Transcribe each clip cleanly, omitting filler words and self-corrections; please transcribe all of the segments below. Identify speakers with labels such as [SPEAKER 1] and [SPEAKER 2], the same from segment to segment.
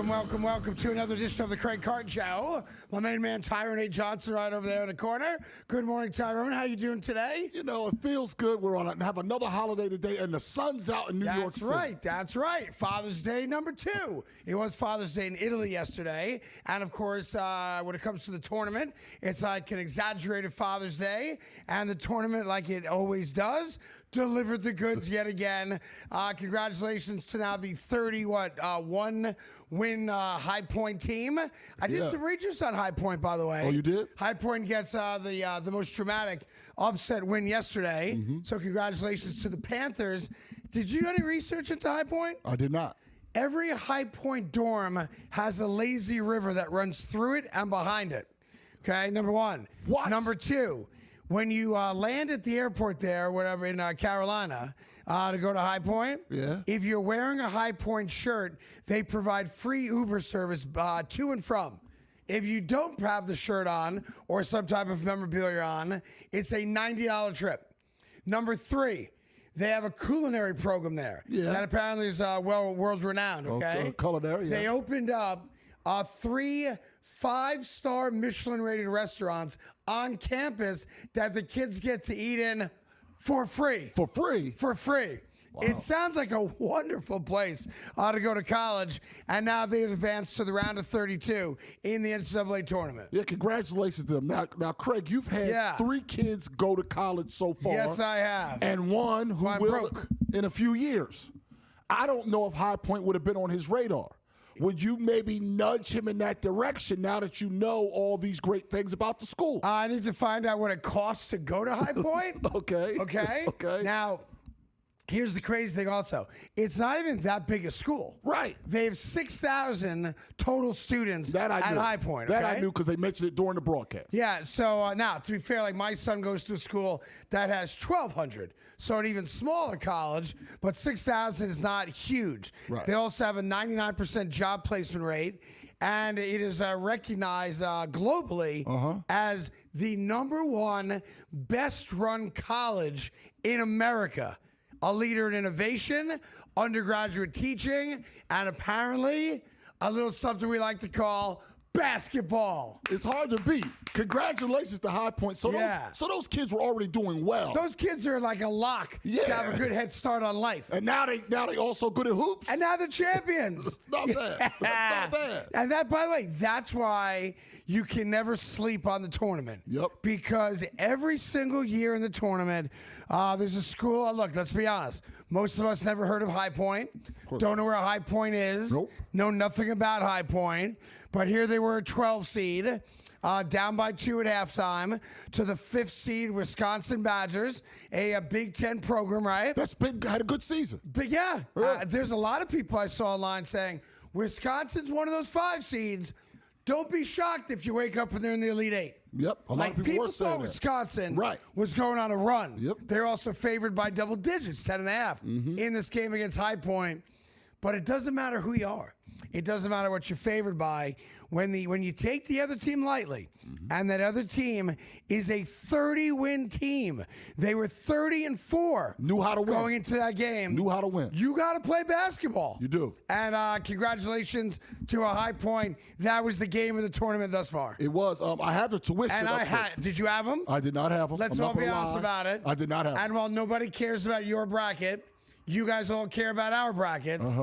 [SPEAKER 1] Welcome to another edition of the Craig Carton Show. My main man, Tyrone A. Johnson, right over there in the corner. Good morning, Tyrone. How you doing today?
[SPEAKER 2] You know, it feels good. We're on have another holiday today, and the sun's out in New York City.
[SPEAKER 1] That's right. Father's Day number 2. It was Father's Day in Italy yesterday. And, of course, when it comes to the tournament, it's like an exaggerated Father's Day. And the tournament, like it always does, delivered the goods yet again. Congratulations to now the 1-win High Point team. I did some research on High Point, by the way.
[SPEAKER 2] Oh, you did?
[SPEAKER 1] High Point gets the most dramatic upset win yesterday. So congratulations to the Panthers. Did you do any research into High Point?
[SPEAKER 2] I did not.
[SPEAKER 1] Every High Point dorm has a lazy river that runs through it and behind it. Okay, number one.
[SPEAKER 2] What?
[SPEAKER 1] Number two, when you land at the airport there, whatever, in Carolina, to go to High Point, if you're wearing a High Point shirt, they provide free Uber service to and from. If you don't have the shirt on or some type of memorabilia on, it's a $90 trip. Number three, they have a culinary program there that apparently is world-renowned, okay?
[SPEAKER 2] Culinary,
[SPEAKER 1] They opened up 3 5-star Michelin-rated restaurants on campus that the kids get to eat in for free.
[SPEAKER 2] For free?
[SPEAKER 1] For free. Wow. It sounds like a wonderful place to go to college, and now they've advanced to the round of 32 in the NCAA Tournament.
[SPEAKER 2] Yeah, congratulations to them. Now, Craig, you've had 3 kids go to college so far.
[SPEAKER 1] Yes, I have.
[SPEAKER 2] And one who will in a few years. I don't know if High Point would have been on his radar. Would you maybe nudge him in that direction now that you know all these great things about the school?
[SPEAKER 1] I need to find out what it costs to go to High Point.
[SPEAKER 2] Okay.
[SPEAKER 1] Now, here's the crazy thing also. It's not even that big a school.
[SPEAKER 2] Right.
[SPEAKER 1] They have 6,000 total students at High Point.
[SPEAKER 2] That I knew because they mentioned it during the broadcast.
[SPEAKER 1] Yeah, so now, to be fair, like my son goes to a school that has 1,200. So an even smaller college, but 6,000 is not huge.
[SPEAKER 2] Right.
[SPEAKER 1] They also have a 99% job placement rate, and it is recognized globally as the #1 best-run college in America. A leader in innovation, undergraduate teaching, and apparently a little something we like to call basketball.
[SPEAKER 2] It's hard to beat. Congratulations to High Point. So those kids were already doing well.
[SPEAKER 1] Those kids are like a lock to have a good head start on life.
[SPEAKER 2] And now they also good at hoops.
[SPEAKER 1] And now they're champions.
[SPEAKER 2] It's not bad. That's not bad.
[SPEAKER 1] And that, by the way, that's why you can never sleep on the tournament.
[SPEAKER 2] Yep.
[SPEAKER 1] Because every single year in the tournament, there's a school. Look, let's be honest. Most of us never heard of High Point. Don't know where High Point is.
[SPEAKER 2] Nope.
[SPEAKER 1] Know nothing about High Point. But here they were, a 12 seed, down by 2 at halftime to the 5th seed Wisconsin Badgers, a Big Ten program, right?
[SPEAKER 2] That's been had a good season.
[SPEAKER 1] But there's a lot of people I saw online saying Wisconsin's one of those 5 seeds. Don't be shocked if you wake up and they're in the Elite 8.
[SPEAKER 2] Yep, a lot of people were saying
[SPEAKER 1] thought Wisconsin
[SPEAKER 2] that.
[SPEAKER 1] was going on a run.
[SPEAKER 2] Yep.
[SPEAKER 1] They're also favored by double digits, 10.5 in this game against High Point. But it doesn't matter who you are. It doesn't matter what you're favored by. When you take the other team lightly, and that other team is a 30-win team. They were 30-4.
[SPEAKER 2] Knew how to win.
[SPEAKER 1] Going into that game.
[SPEAKER 2] Knew how to win.
[SPEAKER 1] You got to play basketball.
[SPEAKER 2] You do.
[SPEAKER 1] And congratulations to a High Point. That was the game of the tournament thus far.
[SPEAKER 2] It was. I have the tuition.
[SPEAKER 1] And did you have them?
[SPEAKER 2] I did not have them.
[SPEAKER 1] Let's all be honest about it.
[SPEAKER 2] I did not have them.
[SPEAKER 1] And while nobody cares about your bracket, you guys all care about our brackets.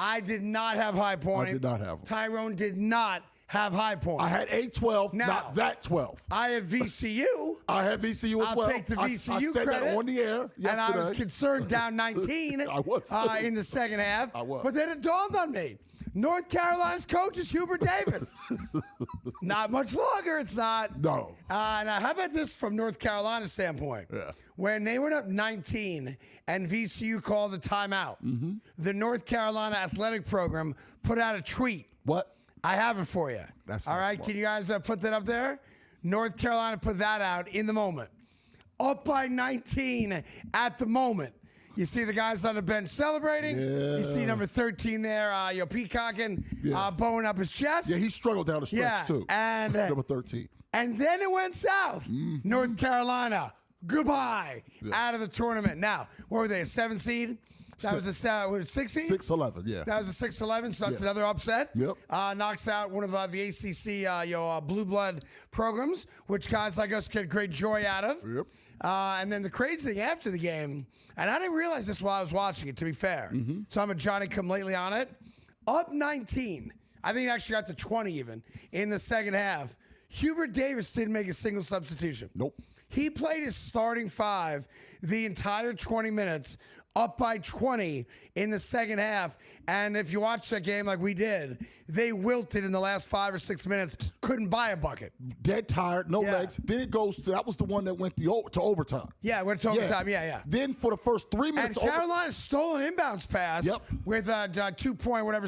[SPEAKER 1] I did not have High Point.
[SPEAKER 2] I did not have them.
[SPEAKER 1] Tyrone did not have High Point.
[SPEAKER 2] I had A12, not that 12.
[SPEAKER 1] I had VCU.
[SPEAKER 2] I had VCU as well.
[SPEAKER 1] I'll take the VCU
[SPEAKER 2] I said
[SPEAKER 1] credit.
[SPEAKER 2] that on the air yesterday.
[SPEAKER 1] And I was concerned down 19
[SPEAKER 2] I was
[SPEAKER 1] in the second half.
[SPEAKER 2] I was.
[SPEAKER 1] But then it dawned on me. North Carolina's coach is Hubert Davis. Not much longer, it's not.
[SPEAKER 2] No.
[SPEAKER 1] Now, how about this from North Carolina's standpoint?
[SPEAKER 2] Yeah.
[SPEAKER 1] When they went up 19 and VCU called a timeout, the North Carolina athletic program put out a tweet.
[SPEAKER 2] What?
[SPEAKER 1] I have it for you.
[SPEAKER 2] That's
[SPEAKER 1] all right. Can you guys put that up there? North Carolina put that out in the moment. Up by 19 at the moment. You see the guys on the bench celebrating. Yeah. You see number 13 there, peacocking, bowing up his chest.
[SPEAKER 2] Yeah, he struggled down the stretch too.
[SPEAKER 1] And
[SPEAKER 2] number 13.
[SPEAKER 1] And then it went south. North Carolina, goodbye, out of the tournament. Now, what were they, a 7 seed? That was a 6 seed?
[SPEAKER 2] 6-11, yeah.
[SPEAKER 1] That was a 6-11, so that's another upset.
[SPEAKER 2] Yep.
[SPEAKER 1] Knocks out one of the ACC blue blood programs, which guys like us get great joy out of.
[SPEAKER 2] Yep.
[SPEAKER 1] And then the crazy thing after the game, and I didn't realize this while I was watching it, to be fair. So I'm a Johnny-come-lately on it. Up 19. I think it actually got to 20 even in the second half. Hubert Davis didn't make a single substitution.
[SPEAKER 2] Nope.
[SPEAKER 1] He played his starting 5 the entire 20 minutes, up by 20 in the second half. And if you watch that game like we did, they wilted in the last 5 or 6 minutes, couldn't buy a bucket.
[SPEAKER 2] Dead tired, no legs. Then it goes to, that was the one that went to overtime.
[SPEAKER 1] Yeah, went to overtime, yeah.
[SPEAKER 2] Then for the first 3 minutes.
[SPEAKER 1] And Carolina stole an inbounds pass with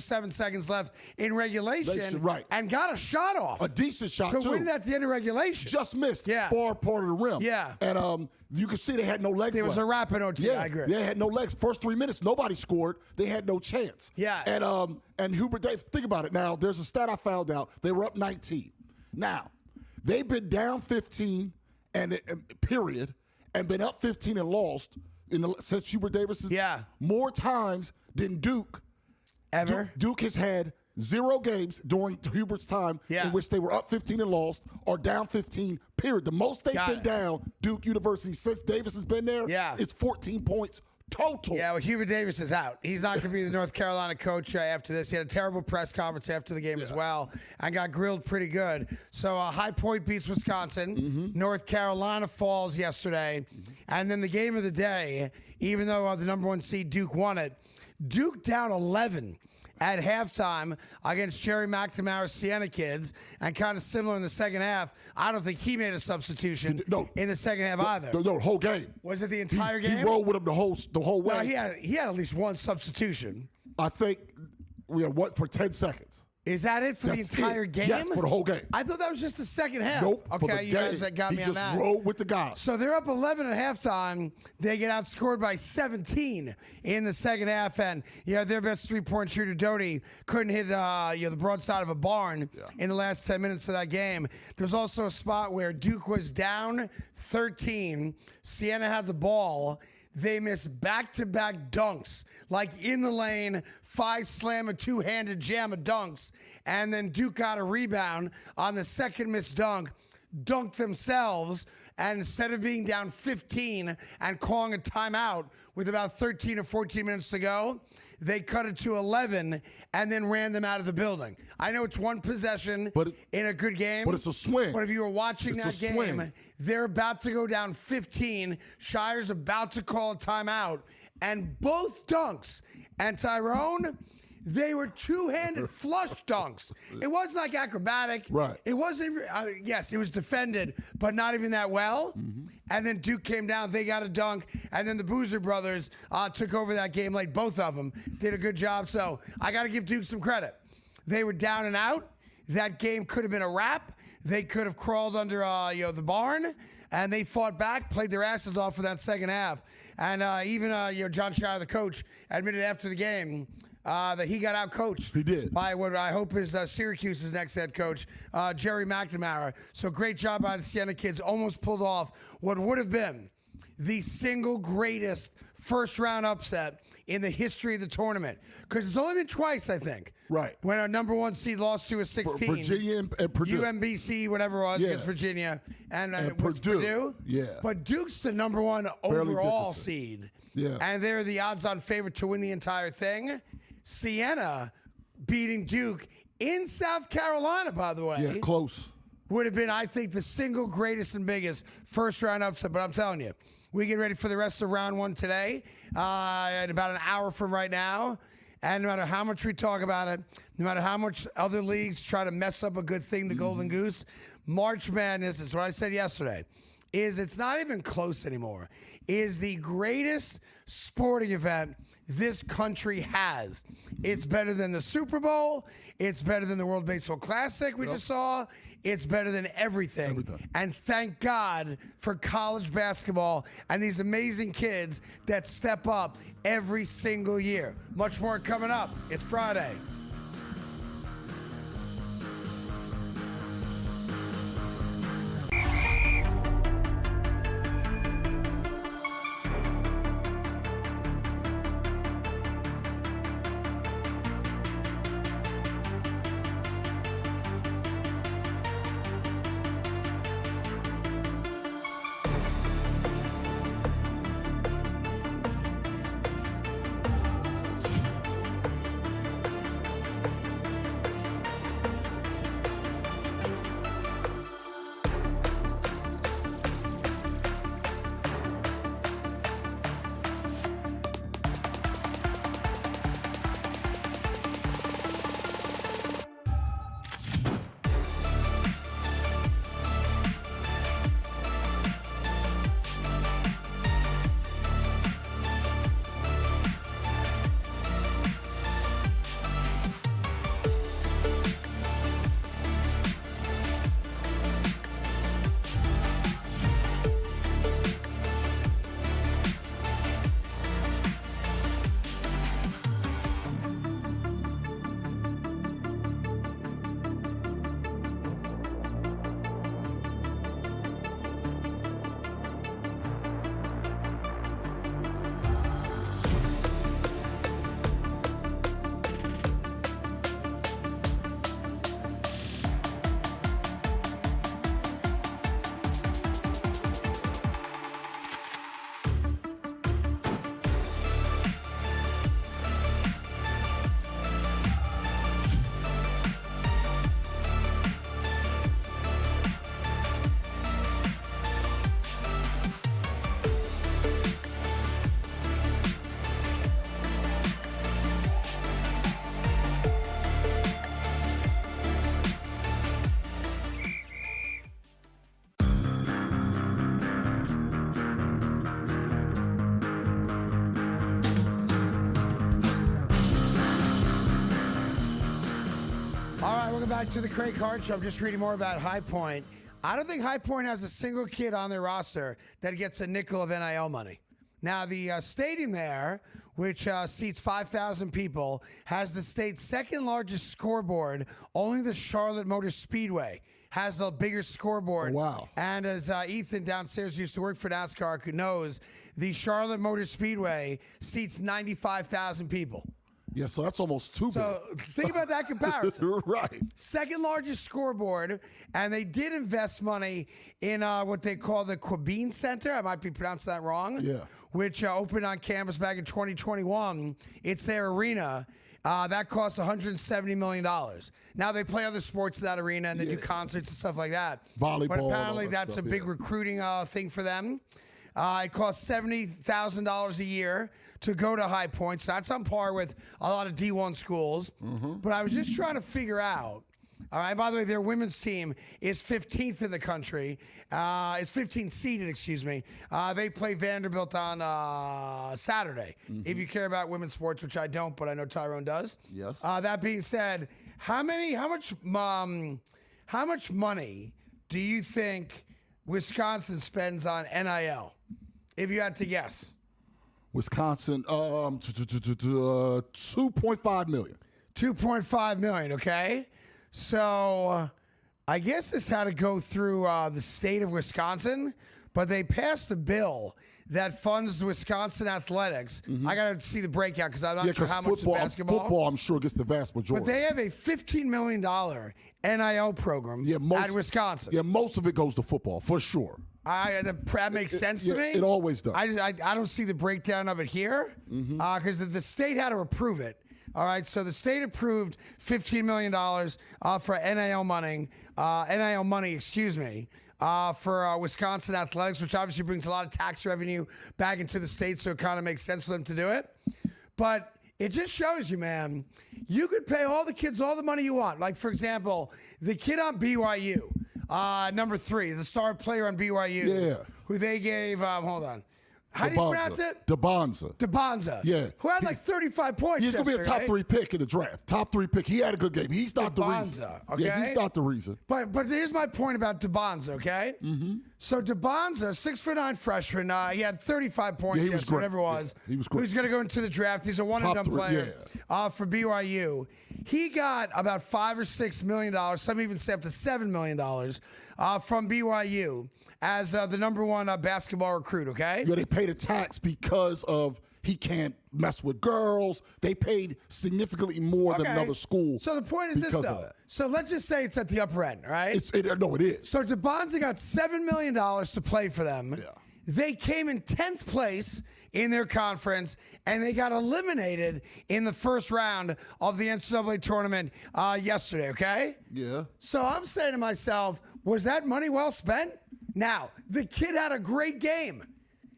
[SPEAKER 1] 7 seconds left in regulation.
[SPEAKER 2] Right.
[SPEAKER 1] And got a shot off.
[SPEAKER 2] A decent shot,
[SPEAKER 1] too.
[SPEAKER 2] To
[SPEAKER 1] win at the end of regulation.
[SPEAKER 2] Just missed.
[SPEAKER 1] Yeah.
[SPEAKER 2] Far part of the rim.
[SPEAKER 1] Yeah.
[SPEAKER 2] And you could see they had no legs
[SPEAKER 1] There was
[SPEAKER 2] left.
[SPEAKER 1] a wrap in OT, I agree.
[SPEAKER 2] They had no legs. First 3 minutes, nobody scored. They had no chance.
[SPEAKER 1] Yeah.
[SPEAKER 2] And Hubert Davis, think about it now. There's a stat I found out. They were up 19. Now, they've been down 15 and period, and been up 15 and lost since Hubert Davis is more times than Duke.
[SPEAKER 1] Ever?
[SPEAKER 2] Duke has had 0 games during Hubert's time in which they were up 15 and lost or down 15, period. The most they've been down, Duke University, since Davis has been there, is 14 points total.
[SPEAKER 1] Yeah, well, Hubert Davis is out. He's not going to be the North Carolina coach after this. He had a terrible press conference after the game as well and got grilled pretty good. So High Point beats Wisconsin. North Carolina falls yesterday. And then the game of the day, even though the number 1 seed Duke won it, Duke down 11 at halftime against Jerry McNamara's Siena kids, and kind of similar in the second half. I don't think he made a substitution in the second half either.
[SPEAKER 2] No, whole game.
[SPEAKER 1] Was it the entire game?
[SPEAKER 2] He rolled with him the whole way.
[SPEAKER 1] No, he had at least one substitution.
[SPEAKER 2] I think we had what for 10 seconds.
[SPEAKER 1] Is that it for the entire game?
[SPEAKER 2] Yes, for the whole game.
[SPEAKER 1] I thought that was just the second half.
[SPEAKER 2] Nope.
[SPEAKER 1] Okay, you guys got me on that.
[SPEAKER 2] He just rolled with the guys.
[SPEAKER 1] So they're up 11 at halftime. They get outscored by 17 in the second half, and their best 3-point shooter, Doty, couldn't hit the broadside of a barn in the last 10 minutes of that game. There's also a spot where Duke was down 13. Siena had the ball. They missed back-to-back dunks, like in the lane, 5-slam, a 2-handed jam of dunks, and then Duke got a rebound on the second missed dunk, dunked themselves, and instead of being down 15 and calling a timeout with about 13 or 14 minutes to go, they cut it to 11 and then ran them out of the building. I know it's one possession in a good game.
[SPEAKER 2] But it's a swing.
[SPEAKER 1] But if you were watching that game, they're about to go down 15. Shire's about to call a timeout. And both dunks, and Tyrone, they were 2-handed flush dunks. It wasn't like acrobatic.
[SPEAKER 2] Right.
[SPEAKER 1] It wasn't, yes, it was defended, but not even that well. And then Duke came down, they got a dunk, and then the Boozer brothers took over that game late. Both of them did a good job. So I got to give Duke some credit. They were down and out. That game could have been a wrap. They could have crawled under the barn, and they fought back, played their asses off for that second half. And even John Shire, the coach, admitted after the game that he got out-coached.
[SPEAKER 2] He did.
[SPEAKER 1] By what I hope is Syracuse's next head coach, Jerry McNamara. So great job by the Siena kids. Almost pulled off what would have been the single greatest first-round upset in the history of the tournament. Because it's only been twice, I think.
[SPEAKER 2] Right.
[SPEAKER 1] When a number 1 seed lost to a 16.
[SPEAKER 2] Virginia and Purdue.
[SPEAKER 1] UMBC, whatever it was, against Virginia. And
[SPEAKER 2] Purdue. Yeah.
[SPEAKER 1] But Duke's the number 1 overall seed.
[SPEAKER 2] Yeah.
[SPEAKER 1] And they're the odds-on favorite to win the entire thing. Siena beating Duke in South Carolina, by the way.
[SPEAKER 2] Yeah, close.
[SPEAKER 1] Would have been, I think, the single greatest and biggest first-round upset. But I'm telling you, we get ready for the rest of round 1 today, in about an hour from right now. And no matter how much we talk about it, no matter how much other leagues try to mess up a good thing, the Golden Goose, March Madness, is what I said yesterday, it's not even close anymore, is the greatest sporting event this country has. It's better than the Super Bowl. It's better than the World Baseball Classic we just saw. It's better than everything. And thank God for college basketball and these amazing kids that step up every single year. Much more coming up. It's Friday. back to the Craig Carton Show. I'm just reading more about High Point. I don't think High Point has a single kid on their roster that gets a nickel of NIL money. Now, the stadium there, which seats 5,000 people, has the state's second largest scoreboard. Only the Charlotte Motor Speedway has a bigger scoreboard.
[SPEAKER 2] Oh, wow.
[SPEAKER 1] And as Ethan downstairs used to work for NASCAR knows, the Charlotte Motor Speedway seats 95,000 people.
[SPEAKER 2] Yeah, so that's almost too big.
[SPEAKER 1] So think about that comparison.
[SPEAKER 2] Right.
[SPEAKER 1] Second largest scoreboard, and they did invest money in what they call the Quabine Center. I might be pronouncing that wrong.
[SPEAKER 2] Yeah.
[SPEAKER 1] Which opened on campus back in 2021. It's their arena. That costs $170 million. Now they play other sports in that arena, and they do concerts and stuff like that.
[SPEAKER 2] Volleyball.
[SPEAKER 1] But apparently that's
[SPEAKER 2] stuff,
[SPEAKER 1] a big recruiting thing for them. It costs $70,000 a year to go to High Point. So that's on par with a lot of D1 schools. But I was just trying to figure out, all right, by the way, their women's team is 15th in the country. It's 15th seeded, excuse me. They play Vanderbilt on Saturday. If you care about women's sports, which I don't, but I know Tyrone does.
[SPEAKER 2] Yes.
[SPEAKER 1] That being said, how much money do you think Wisconsin spends on NIL? If you had to guess.
[SPEAKER 2] Wisconsin, $2.5 million.
[SPEAKER 1] $2.5 million, okay? So I guess this had to go through the state of Wisconsin, but they passed a bill that funds Wisconsin athletics. I got to see the breakout because I'm not sure how much is basketball.
[SPEAKER 2] Football, I'm sure, gets the vast majority.
[SPEAKER 1] But they have a $15 million NIL program at Wisconsin.
[SPEAKER 2] Yeah, most of it goes to football, for sure.
[SPEAKER 1] That makes sense to me.
[SPEAKER 2] It always does.
[SPEAKER 1] I don't see the breakdown of it here because the state had to approve it. All right, so the state approved $15 million for NIL money, for Wisconsin athletics, which obviously brings a lot of tax revenue back into the state, so it kind of makes sense for them to do it. But it just shows you, man, you could pay all the kids all the money you want. Like, for example, the kid on BYU, number 3, the star player on BYU, who they gave, hold on. How do you pronounce it?
[SPEAKER 2] DeBonza. Yeah.
[SPEAKER 1] Who had like 35 points.
[SPEAKER 2] He's going to be a top 3 pick in the draft. Top 3 pick. He had a good game. He's not the reason.
[SPEAKER 1] Okay?
[SPEAKER 2] Yeah, he's not the reason.
[SPEAKER 1] But here's my point about DeBonza, okay? So DeBonza, 6'9" freshman, he had 35 points yesterday, whatever it was.
[SPEAKER 2] Yeah, he was great.
[SPEAKER 1] He's going to go into the draft. He's a one-and-done player for BYU. He got about $5 or $6 million, some even say up to $7 million from BYU as the number 1 basketball recruit, okay?
[SPEAKER 2] Yeah, they paid a tax because of he can't mess with girls. They paid significantly more than another school.
[SPEAKER 1] So the point is this, though. So let's just say it's at the upper end, right?
[SPEAKER 2] No, it is.
[SPEAKER 1] So DeBonza got $7 million to play for them.
[SPEAKER 2] Yeah.
[SPEAKER 1] They came in 10th place in their conference, and they got eliminated in the first round of the NCAA tournament yesterday, okay?
[SPEAKER 2] Yeah.
[SPEAKER 1] So I'm saying to myself, was that money well spent? Now, the kid had a great game.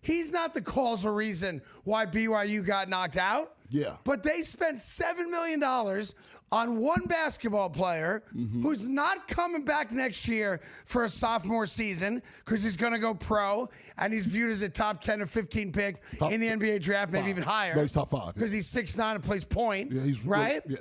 [SPEAKER 1] He's not the causal reason why BYU got knocked out.
[SPEAKER 2] Yeah.
[SPEAKER 1] But they spent $7 million on one basketball player who's not coming back next year for a sophomore season because he's going to go pro, and he's viewed as a top 10 or 15 pick in the NBA draft, maybe even higher.
[SPEAKER 2] No, he's top 5.
[SPEAKER 1] Because he's 6'9" and plays point, right?
[SPEAKER 2] Yeah.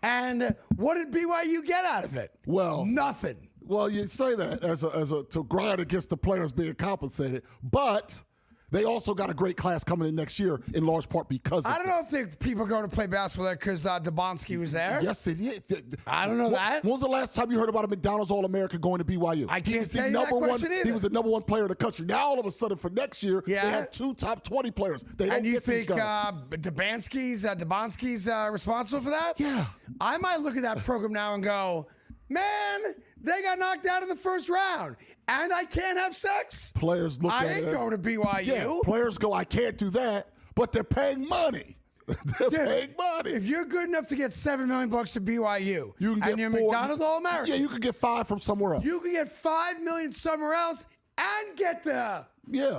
[SPEAKER 1] And what did BYU get out of it?
[SPEAKER 2] Well,
[SPEAKER 1] nothing.
[SPEAKER 2] Well, you say that as to grind against the players being compensated, but they also got a great class coming in next year, in large part because of
[SPEAKER 1] I don't know if people go to play basketball there because Debonsky was there.
[SPEAKER 2] Yes, it is.
[SPEAKER 1] I don't know that.
[SPEAKER 2] When was the last time you heard about a McDonald's All-American going to BYU?
[SPEAKER 1] I can't tell you that question either.
[SPEAKER 2] He was the number 1 player in the country. Now, all of a sudden, for next year, they have 2 top 20 players. They don't
[SPEAKER 1] and you
[SPEAKER 2] get
[SPEAKER 1] think
[SPEAKER 2] these guys.
[SPEAKER 1] Debonsky's responsible for that?
[SPEAKER 2] Yeah.
[SPEAKER 1] I might look at that program now and go, man, they got knocked out in the first round, and I can't have sex.
[SPEAKER 2] Players look at it.
[SPEAKER 1] I ain't going to BYU.
[SPEAKER 2] Yeah, players go, I can't do that, but they're paying money. They're paying money.
[SPEAKER 1] If you're good enough to get $7 million to BYU,
[SPEAKER 2] you can
[SPEAKER 1] and you're McDonald's All-American,
[SPEAKER 2] yeah, you can get 5 from somewhere else.
[SPEAKER 1] You can get $5 million somewhere else and get the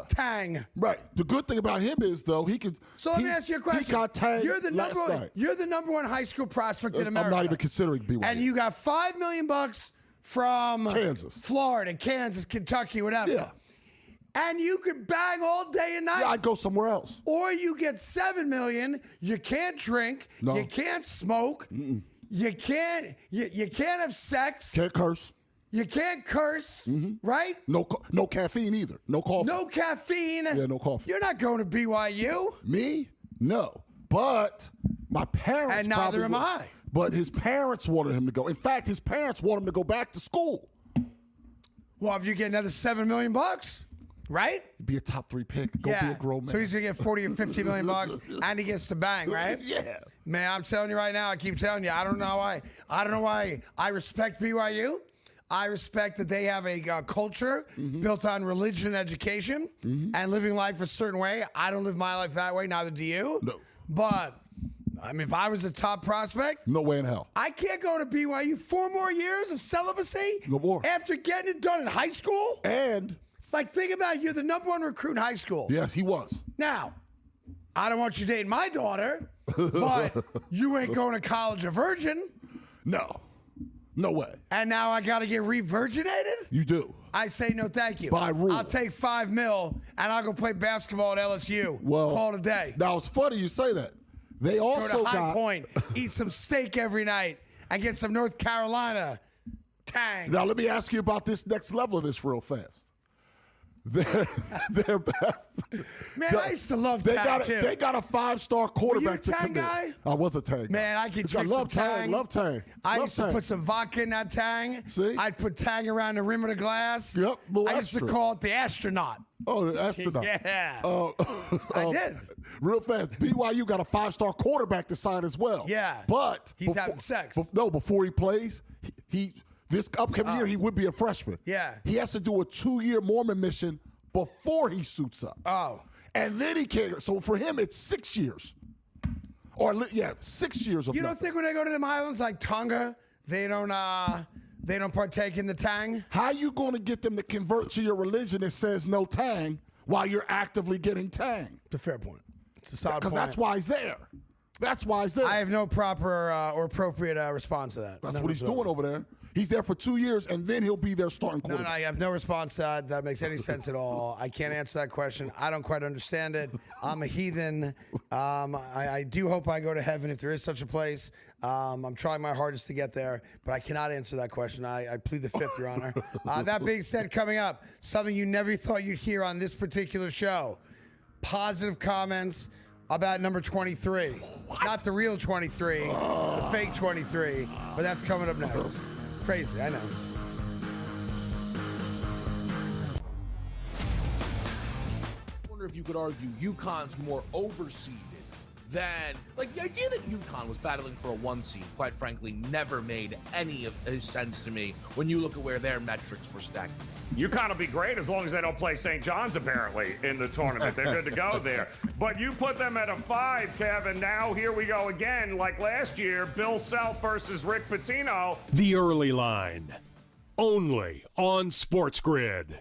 [SPEAKER 1] tang.
[SPEAKER 2] Right. The good thing about him is, though, he could.
[SPEAKER 1] So let me ask you a question.
[SPEAKER 2] He got tagged
[SPEAKER 1] You're the number one high school prospect in America.
[SPEAKER 2] I'm not even considering BYU.
[SPEAKER 1] And you got $5 million from
[SPEAKER 2] Kansas,
[SPEAKER 1] Florida, Kansas, Kentucky, whatever.
[SPEAKER 2] Yeah.
[SPEAKER 1] And you could bang all day and night.
[SPEAKER 2] Yeah, I'd go somewhere else.
[SPEAKER 1] Or you get $7 million. You can't drink.
[SPEAKER 2] No.
[SPEAKER 1] You can't smoke. You can't have sex.
[SPEAKER 2] Can't curse.
[SPEAKER 1] You can't curse, right?
[SPEAKER 2] No caffeine either. No coffee.
[SPEAKER 1] No caffeine.
[SPEAKER 2] Yeah, no coffee.
[SPEAKER 1] You're not going to BYU.
[SPEAKER 2] Me? No. But my parents
[SPEAKER 1] And neither am I.
[SPEAKER 2] But his parents wanted him to go. In fact, his parents want him to go back to school.
[SPEAKER 1] Well, if you get another $7 million, right?
[SPEAKER 2] He'd be a top 3 pick. Go be a grown man.
[SPEAKER 1] So he's gonna get 40 or 50 million bucks, and he gets to bang, right?
[SPEAKER 2] Yeah.
[SPEAKER 1] Man, I'm telling you right now. I keep telling you. I don't know why. I respect BYU. I respect that they have a culture built on religion and education and living life a certain way. I don't live my life that way. Neither do you.
[SPEAKER 2] No.
[SPEAKER 1] But I mean, if I was a top prospect,
[SPEAKER 2] no way in hell.
[SPEAKER 1] I can't go to BYU 4 more years of celibacy.
[SPEAKER 2] No more.
[SPEAKER 1] After getting it done in high school.
[SPEAKER 2] And
[SPEAKER 1] like, think about it, you're the number 1 recruit in high school.
[SPEAKER 2] Yes, he was.
[SPEAKER 1] Now, I don't want you dating my daughter, but you ain't going to college a virgin.
[SPEAKER 2] No. No way.
[SPEAKER 1] And now I got to get re-virginated?
[SPEAKER 2] You do.
[SPEAKER 1] I say no thank you.
[SPEAKER 2] By rule.
[SPEAKER 1] I'll take $5 million and I'll go play basketball at LSU.
[SPEAKER 2] Well,
[SPEAKER 1] call it a day.
[SPEAKER 2] Now, it's funny you say that. They also
[SPEAKER 1] go to High
[SPEAKER 2] got
[SPEAKER 1] Point, eat some steak every night, and get some North Carolina tang.
[SPEAKER 2] Now, let me ask you about this next level of this real fast. Their best.
[SPEAKER 1] Man, I used to love tang, too.
[SPEAKER 2] They got a 5-star quarterback
[SPEAKER 1] to commit.
[SPEAKER 2] Guy? I was a tang.
[SPEAKER 1] Man, I could drink
[SPEAKER 2] love
[SPEAKER 1] some tang.
[SPEAKER 2] Love tang.
[SPEAKER 1] I used to put some vodka in that tang.
[SPEAKER 2] See?
[SPEAKER 1] I'd put tang around the rim of the glass.
[SPEAKER 2] Yep.
[SPEAKER 1] I used to call it the astronaut.
[SPEAKER 2] Oh, the astronaut.
[SPEAKER 1] Yeah. I did.
[SPEAKER 2] Real fast. BYU got a 5-star quarterback to sign as well.
[SPEAKER 1] Yeah.
[SPEAKER 2] But
[SPEAKER 1] he's having sex.
[SPEAKER 2] Before he plays, he this upcoming year he would be a freshman.
[SPEAKER 1] Yeah.
[SPEAKER 2] He has to do a 2-year Mormon mission before he suits up.
[SPEAKER 1] Oh.
[SPEAKER 2] And then he can't. So for him, it's 6 years. 6 years of
[SPEAKER 1] You don't think when they go to them islands like Tonga, they don't partake in the tang?
[SPEAKER 2] How you going to get them to convert to your religion that says no tang while you're actively getting tang?
[SPEAKER 1] It's a fair point. It's a solid point.
[SPEAKER 2] Because that's why he's there. That's why he's there.
[SPEAKER 1] I have no proper or appropriate response to that.
[SPEAKER 2] That's what he's doing over there. He's there for 2 years, and then he'll be their starting quarterback.
[SPEAKER 1] No, I have no response to that. That makes any sense at all. I can't answer that question. I don't quite understand it. I'm a heathen. I do hope I go to heaven if there is such a place. I'm trying my hardest to get there, but I cannot answer that question. I plead the fifth, Your Honor. That being said, coming up, something you never thought you'd hear on this particular show. Positive comments about number 23. What? Not the real 23, the fake 23, but that's coming up next. Crazy, I know.
[SPEAKER 3] I wonder if you could argue UConn's more overseeded than, like, the idea that UConn was battling for a 1 seed, quite frankly, never made any sense to me when you look at where their metrics were stacked.
[SPEAKER 4] UConn will be great as long as they don't play St. John's, apparently, in the tournament. They're good to go there. But you put them at a 5, Kevin. Now here we go again, like last year, Bill Self versus Rick Pitino.
[SPEAKER 5] The Early Line, only on SportsGrid.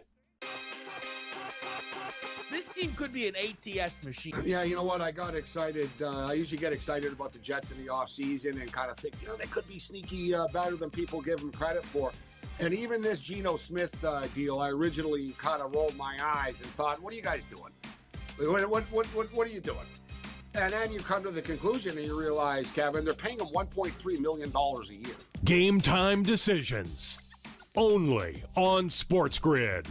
[SPEAKER 3] This team could be an ATS machine.
[SPEAKER 6] Yeah, you know what? I got excited. I usually get excited about the Jets in the offseason and kind of think, they could be sneaky better than people give them credit for. And even this Geno Smith deal, I originally kind of rolled my eyes and thought, what are you guys doing? What are you doing? And then you come to the conclusion and you realize, Kevin, they're paying him $1.3 million a year.
[SPEAKER 5] Game time decisions, only on SportsGrid.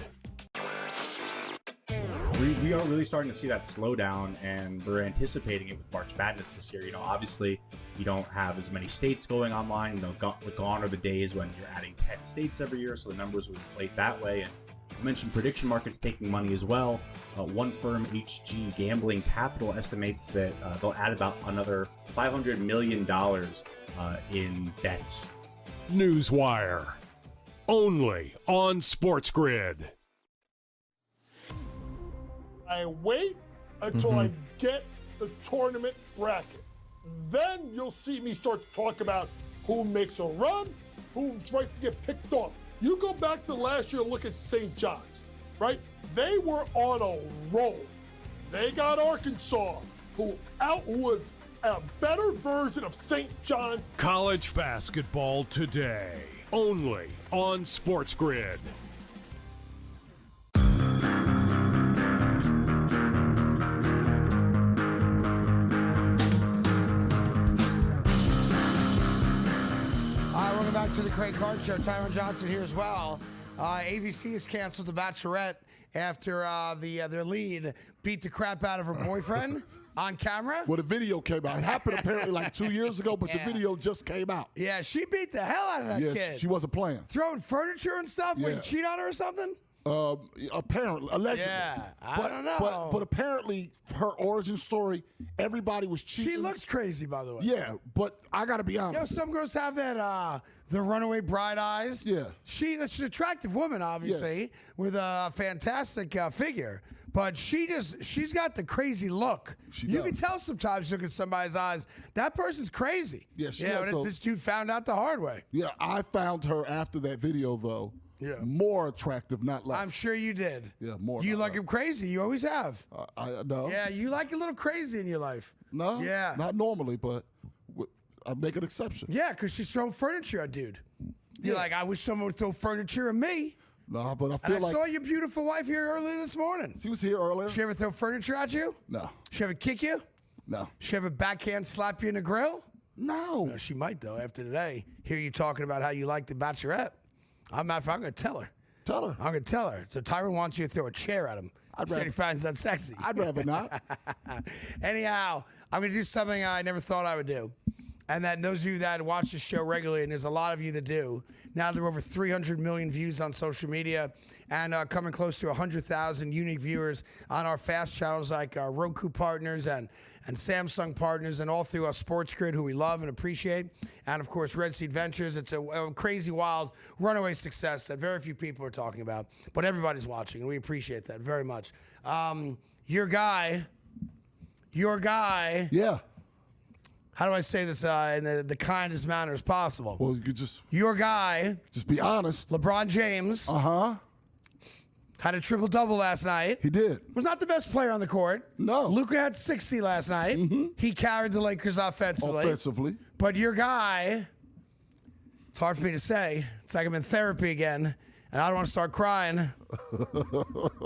[SPEAKER 7] We are really starting to see that slowdown, and we're anticipating it with March Madness this year. Obviously, you don't have as many states going online. Gone are the days when you're adding 10 states every year, so the numbers will inflate that way. And I mentioned prediction markets taking money as well. One firm, HG Gambling Capital, estimates that they'll add about another $500 million in bets.
[SPEAKER 5] Newswire, only on SportsGrid.
[SPEAKER 8] I wait until I get the tournament bracket. Then you'll see me start to talk about who makes a run, who's right to get picked off. You go back to last year, look at St. John's, right? They were on a roll. They got Arkansas, who was a better version of St. John's.
[SPEAKER 5] College basketball today, only on SportsGrid.
[SPEAKER 1] Craig Carton Show. Tyron Johnson here as well. ABC has canceled The Bachelorette after their lead beat the crap out of her boyfriend on camera.
[SPEAKER 2] Well, the video came out. It happened apparently like 2 years ago, but the video just came out.
[SPEAKER 1] Yeah, she beat the hell out of that kid.
[SPEAKER 2] She wasn't playing.
[SPEAKER 1] Throwing furniture and stuff?
[SPEAKER 2] Yeah.
[SPEAKER 1] When you cheat on her or something?
[SPEAKER 2] Apparently, allegedly.
[SPEAKER 1] Yeah, I don't know.
[SPEAKER 2] But apparently, her origin story, everybody was cheating.
[SPEAKER 1] She looks crazy, by the way.
[SPEAKER 2] Yeah, but I got to be honest.
[SPEAKER 1] You know, some girls have that, the runaway bride eyes.
[SPEAKER 2] Yeah.
[SPEAKER 1] She's an attractive woman, obviously, with a fantastic figure. But she's got the crazy look. You can tell sometimes, look at somebody's eyes, that person's crazy.
[SPEAKER 2] Yeah, she
[SPEAKER 1] yeah.
[SPEAKER 2] has
[SPEAKER 1] This dude found out the hard way.
[SPEAKER 2] Yeah, I found her after that video, though.
[SPEAKER 1] Yeah.
[SPEAKER 2] More attractive, not less.
[SPEAKER 1] I'm sure you did.
[SPEAKER 2] Yeah, more.
[SPEAKER 1] You like him crazy. You always have.
[SPEAKER 2] No.
[SPEAKER 1] Yeah, you like a little crazy in your life.
[SPEAKER 2] No.
[SPEAKER 1] Yeah.
[SPEAKER 2] Not normally, but I make an exception.
[SPEAKER 1] Yeah, because she's throwing furniture at dude. You're like, I wish someone would throw furniture at me.
[SPEAKER 2] No, but I feel
[SPEAKER 1] And I
[SPEAKER 2] like
[SPEAKER 1] saw your beautiful wife here earlier this morning.
[SPEAKER 2] she was here earlier.
[SPEAKER 1] She ever throw furniture at you?
[SPEAKER 2] No.
[SPEAKER 1] She ever kick you?
[SPEAKER 2] No.
[SPEAKER 1] She ever backhand slap you in the grill?
[SPEAKER 2] No.
[SPEAKER 1] No, she might, though, after today. Hear you talking about how you like the Bachelorette. I'm going to tell her.
[SPEAKER 2] Tell her.
[SPEAKER 1] I'm going to tell her. So Tyron wants you to throw a chair at him. He finds that sexy.
[SPEAKER 2] I'd rather not.
[SPEAKER 1] Anyhow, I'm going to do something I never thought I would do. And that those of you that watch the show regularly, and there's a lot of you that do, now there are over 300 million views on social media and coming close to 100,000 unique viewers on our fast channels like our Roku partners and Samsung partners and all through our SportsGrid, who we love and appreciate. And, of course, Red Seed Ventures. It's a crazy, wild, runaway success that very few people are talking about. But everybody's watching, and we appreciate that very much. Your guy.
[SPEAKER 2] Yeah.
[SPEAKER 1] How do I say this in the kindest manner as possible?
[SPEAKER 2] Well, you could
[SPEAKER 1] Your guy,
[SPEAKER 2] just be honest.
[SPEAKER 1] LeBron James, had a triple-double last night.
[SPEAKER 2] He did.
[SPEAKER 1] Was not the best player on the court.
[SPEAKER 2] No.
[SPEAKER 1] Luka had 60 last night. He carried the Lakers offensively. But your guy, it's hard for me to say. It's like I'm in therapy again, and I don't want to start crying.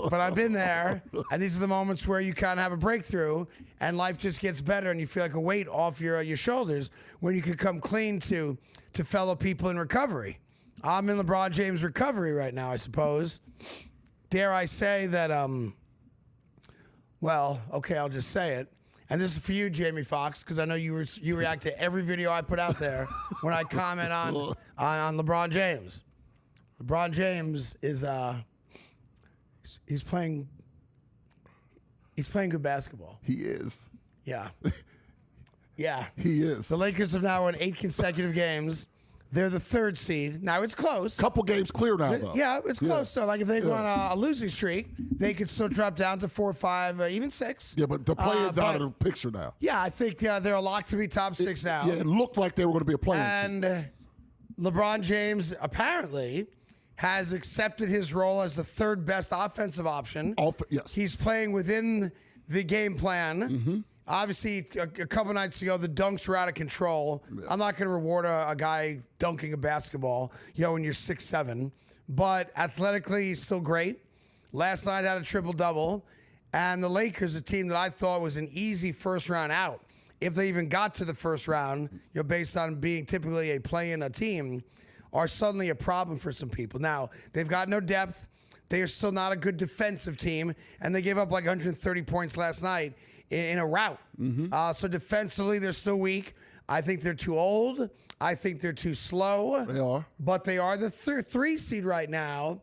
[SPEAKER 1] But I've been there, and these are the moments where you kind of have a breakthrough, and life just gets better, and you feel like a weight off your shoulders when you can come clean to fellow people in recovery. I'm in LeBron James recovery right now, I suppose. Dare I say that, well, okay, I'll just say it. And this is for you, Jamie Foxx, because I know you react to every video I put out there when I comment on LeBron James. LeBron James is he's playing good basketball.
[SPEAKER 2] He is.
[SPEAKER 1] Yeah. Yeah.
[SPEAKER 2] He is.
[SPEAKER 1] The Lakers have now won 8 consecutive games. They're the 3rd seed. Now, it's close.
[SPEAKER 2] Couple games clear now, though.
[SPEAKER 1] Yeah, it's close. So, like, if they go on a losing streak, they could still drop down to 4 or 5, even 6.
[SPEAKER 2] Yeah, but the play-in's out of the picture now.
[SPEAKER 1] Yeah, I think they're a lock to be top 6 now.
[SPEAKER 2] Yeah, it looked like they were going to be a play-in
[SPEAKER 1] And LeBron James apparently has accepted his role as the 3rd best offensive option.
[SPEAKER 2] Yes.
[SPEAKER 1] He's playing within the game plan. Obviously, a couple nights ago, the dunks were out of control. Yeah. I'm not going to reward a guy dunking a basketball, when you're 6'7". But athletically, he's still great. Last night had a triple-double. And the Lakers, a team that I thought was an easy first-round out, if they even got to the first round, based on being typically a play-in team, are suddenly a problem for some people. Now, they've got no depth. They are still not a good defensive team. And they gave up like 130 points last night in a rout. So defensively, they're still weak. I think they're too old. I think they're too slow.
[SPEAKER 2] They are.
[SPEAKER 1] But they are the 3 seed right now.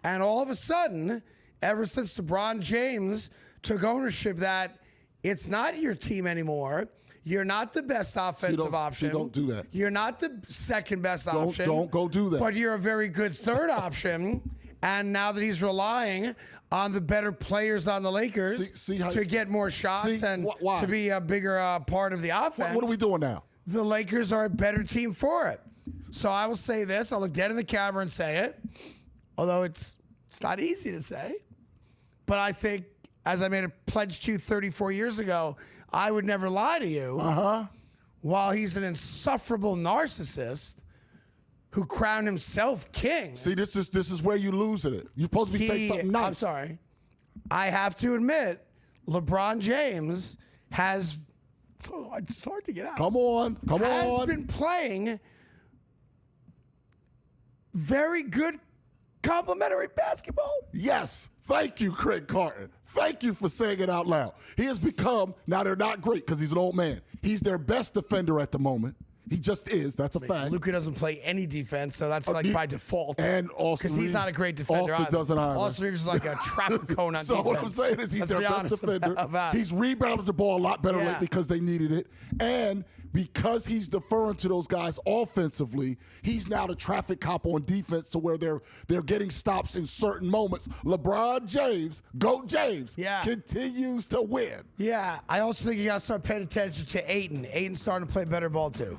[SPEAKER 1] And all of a sudden, ever since LeBron James took ownership that it's not your team anymore, you're not the best offensive option.
[SPEAKER 2] Don't do that.
[SPEAKER 1] You're not the 2nd best option.
[SPEAKER 2] Don't go do that.
[SPEAKER 1] But you're a very good 3rd option. And now that he's relying on the better players on the Lakers to get more shots and to be a bigger part of the offense.
[SPEAKER 2] What are we doing now?
[SPEAKER 1] The Lakers are a better team for it. So I will say this. I'll look dead in the camera and say it. Although it's not easy to say. But I think, as I made a pledge to you 34 years ago, I would never lie to you. While he's an insufferable narcissist who crowned himself king.
[SPEAKER 2] See, this is where you lose it. You're supposed to be saying something nice.
[SPEAKER 1] I'm sorry. I have to admit, LeBron James has. It's hard to get out.
[SPEAKER 2] Come on.
[SPEAKER 1] Has been playing very good complimentary basketball.
[SPEAKER 2] Yes. Thank you, Craig Carton. Thank you for saying it out loud. He has become, now they're not great because he's an old man. He's their best defender at the moment. He just is. That's a fact.
[SPEAKER 1] Luka doesn't play any defense, so that's like by default.
[SPEAKER 2] And Austin
[SPEAKER 1] because he's not a great defender.
[SPEAKER 2] Austin doesn't either.
[SPEAKER 1] Austin Reeves is like a traffic cone on
[SPEAKER 2] so
[SPEAKER 1] defense.
[SPEAKER 2] what I'm saying is he's their best defender. He's rebounded the ball a lot better lately because they needed it. And because he's deferring to those guys offensively, he's now the traffic cop on defense to where they're getting stops in certain moments. LeBron James, GOAT James, continues to win.
[SPEAKER 1] Yeah, I also think you got to start paying attention to Ayton. Ayton's starting to play better ball too.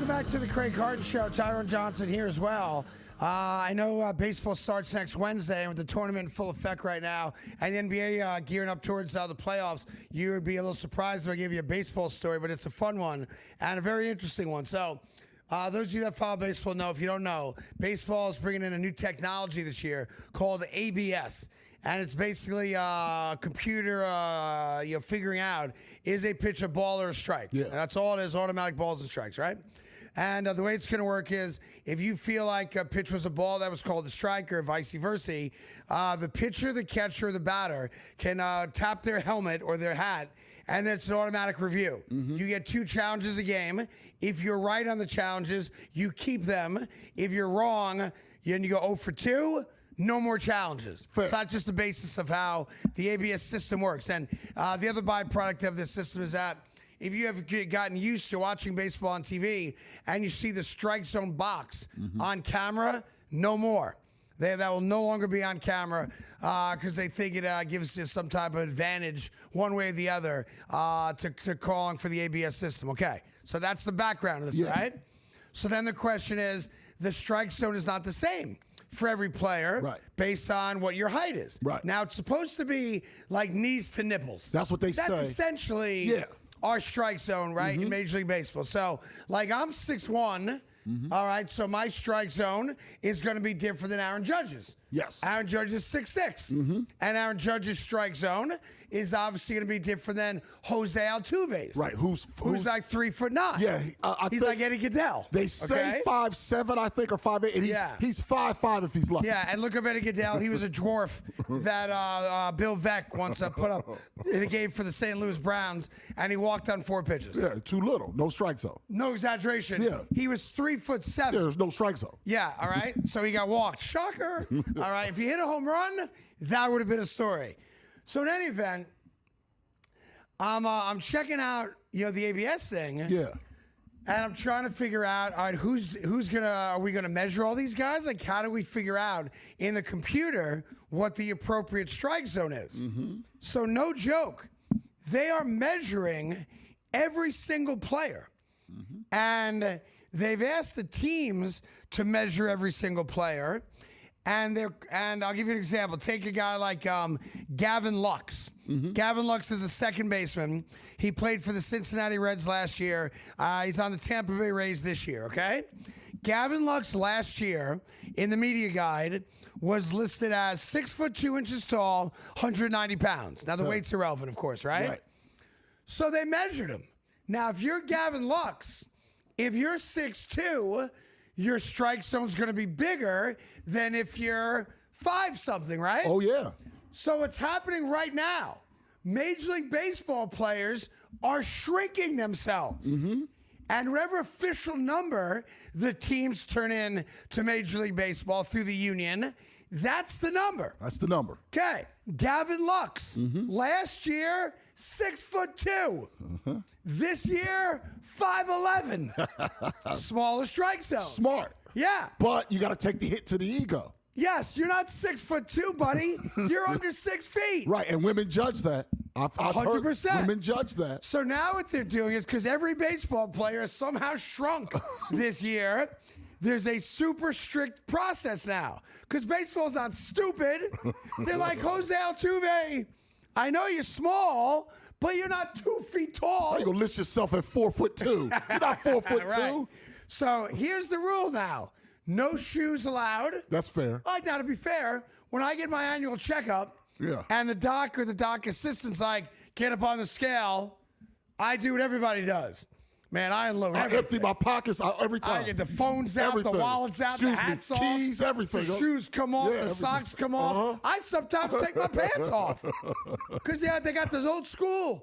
[SPEAKER 1] Back to the Craig Carton Show. Tyrone Johnson here as well. I know baseball starts next Wednesday, and with the tournament in full effect right now, and the NBA gearing up towards the playoffs, you would be a little surprised if I gave you a baseball story, but it's a fun one and a very interesting one. So those of you that follow baseball know, if you don't know, baseball is bringing in a new technology this year called ABS. And it's basically a computer figuring out, is a pitch a ball or a strike? Yeah. And that's all it is, automatic balls and strikes, right? And the way it's going to work is if you feel like a pitch was a ball, that was called a strike, or vice versa, the pitcher, the catcher, or the batter can tap their helmet or their hat, and it's an automatic review. Mm-hmm. You get 2 challenges a game. If you're right on the challenges, you keep them. If you're wrong, you go 0 for 2. No more challenges. Fair. It's not just the basis of how the ABS system works. And the other byproduct of this system is that if you have gotten used to watching baseball on TV and you see the strike zone box on camera, no more. That will no longer be on camera because they think it gives you some type of advantage one way or the other to calling for the ABS system. Okay, so that's the background of this, right? So then the question is, the strike zone is not the same for every player based on what your height is. Right. Now, it's supposed to be like knees to nipples.
[SPEAKER 2] That's what they say.
[SPEAKER 1] That's essentially our strike zone, right, in Major League Baseball. So, like, I'm 6'1", all right, so my strike zone is going to be different than Aaron Judge's,
[SPEAKER 2] Yes.
[SPEAKER 1] Aaron Judge is 6'6". And Aaron Judge's strike zone is obviously going to be different than Jose Altuve's.
[SPEAKER 2] Right, who's
[SPEAKER 1] like 3'9".
[SPEAKER 2] Yeah,
[SPEAKER 1] he's like Eddie Goodell.
[SPEAKER 2] They say 5'7", I think, or 5'8", and he's 5'5" if he's lucky.
[SPEAKER 1] Yeah, and look up Eddie Goodell. He was a dwarf that Bill Veeck once put up in a game for the St. Louis Browns, and he walked on 4 pitches.
[SPEAKER 2] Yeah, too little. No strike zone.
[SPEAKER 1] No exaggeration.
[SPEAKER 2] Yeah.
[SPEAKER 1] He was 3'7".
[SPEAKER 2] Yeah, there's no strike zone.
[SPEAKER 1] Yeah, all right. So he got walked. Shocker. All right. If you hit a home run, that would have been a story. So in any event, I'm checking out, the ABS thing.
[SPEAKER 2] Yeah.
[SPEAKER 1] And I'm trying to figure out, all right, are we gonna measure all these guys? Like, how do we figure out in the computer what the appropriate strike zone is? So no joke, they are measuring every single player. And they've asked the teams to measure every single player. And I'll give you an example. Take a guy like Gavin Lux. Gavin Lux is a second baseman. He played for the Cincinnati Reds last year. He's on the Tampa Bay Rays this year, okay? Gavin Lux last year in the media guide was listed as 6'2" tall, 190 pounds. Now, the weight's irrelevant, of course, right? So they measured him. Now, if you're Gavin Lux, if you're 6'2", your strike zone's going to be bigger than if you're 5-something, right?
[SPEAKER 2] Oh, yeah.
[SPEAKER 1] So what's happening right now, Major League Baseball players are shrinking themselves. And whatever official number the teams turn in to Major League Baseball through the union, that's the number.
[SPEAKER 2] That's the number.
[SPEAKER 1] Okay. Gavin Lux, last year, 6'2". This year, 5'11". Smaller strike zone.
[SPEAKER 2] Smart.
[SPEAKER 1] Yeah.
[SPEAKER 2] But you got to take the hit to the ego.
[SPEAKER 1] Yes, you're not 6'2", buddy. You're under 6 feet.
[SPEAKER 2] Right, and women judge that. I've
[SPEAKER 1] 100%.
[SPEAKER 2] heard women judge that.
[SPEAKER 1] So now what they're doing is, because every baseball player has somehow shrunk this year, there's a super strict process now. Because baseball's not stupid. They're like, Jose Altuve, I know you're small, but you're not 2 feet tall.
[SPEAKER 2] You're going to list yourself at 4'2". You're not 4'2".
[SPEAKER 1] Right. So here's the rule now. No shoes allowed.
[SPEAKER 2] That's fair.
[SPEAKER 1] All right, now to be fair, when I get my annual checkup, and the doc or the doc assistant's like, get up on the scale, I do what everybody does. Man, I unload everything.
[SPEAKER 2] I empty my pockets out every time.
[SPEAKER 1] I get the phones out, the wallets out, the hats off.
[SPEAKER 2] Keys, everything.
[SPEAKER 1] The shoes come off, the socks come off. I sometimes take my pants off. Because they got those old school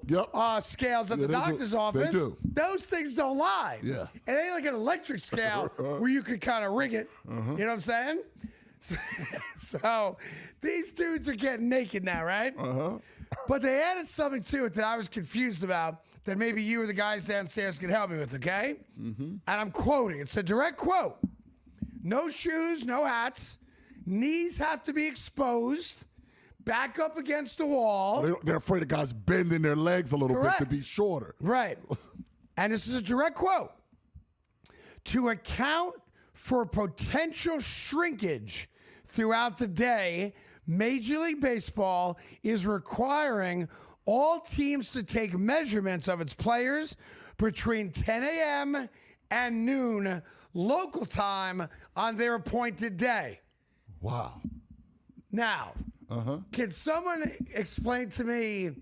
[SPEAKER 1] scales at the doctor's office.
[SPEAKER 2] They do.
[SPEAKER 1] Those things don't lie.
[SPEAKER 2] Yeah.
[SPEAKER 1] It ain't like an electric scale where you could kind of rig it. You know what I'm saying? So these dudes are getting naked now, right? But they added something to it that I was confused about that maybe you or the guys downstairs can help me with, okay? And I'm quoting. It's a direct quote. No shoes, no hats. Knees have to be exposed. Back up against the wall.
[SPEAKER 2] They're afraid of guys bending their legs a little bit to be shorter.
[SPEAKER 1] Right. And this is a direct quote. To account for potential shrinkage throughout the day, Major League Baseball is requiring all teams to take measurements of its players between 10 a.m. and noon local time on their appointed day.
[SPEAKER 2] Wow.
[SPEAKER 1] Now, can someone explain to me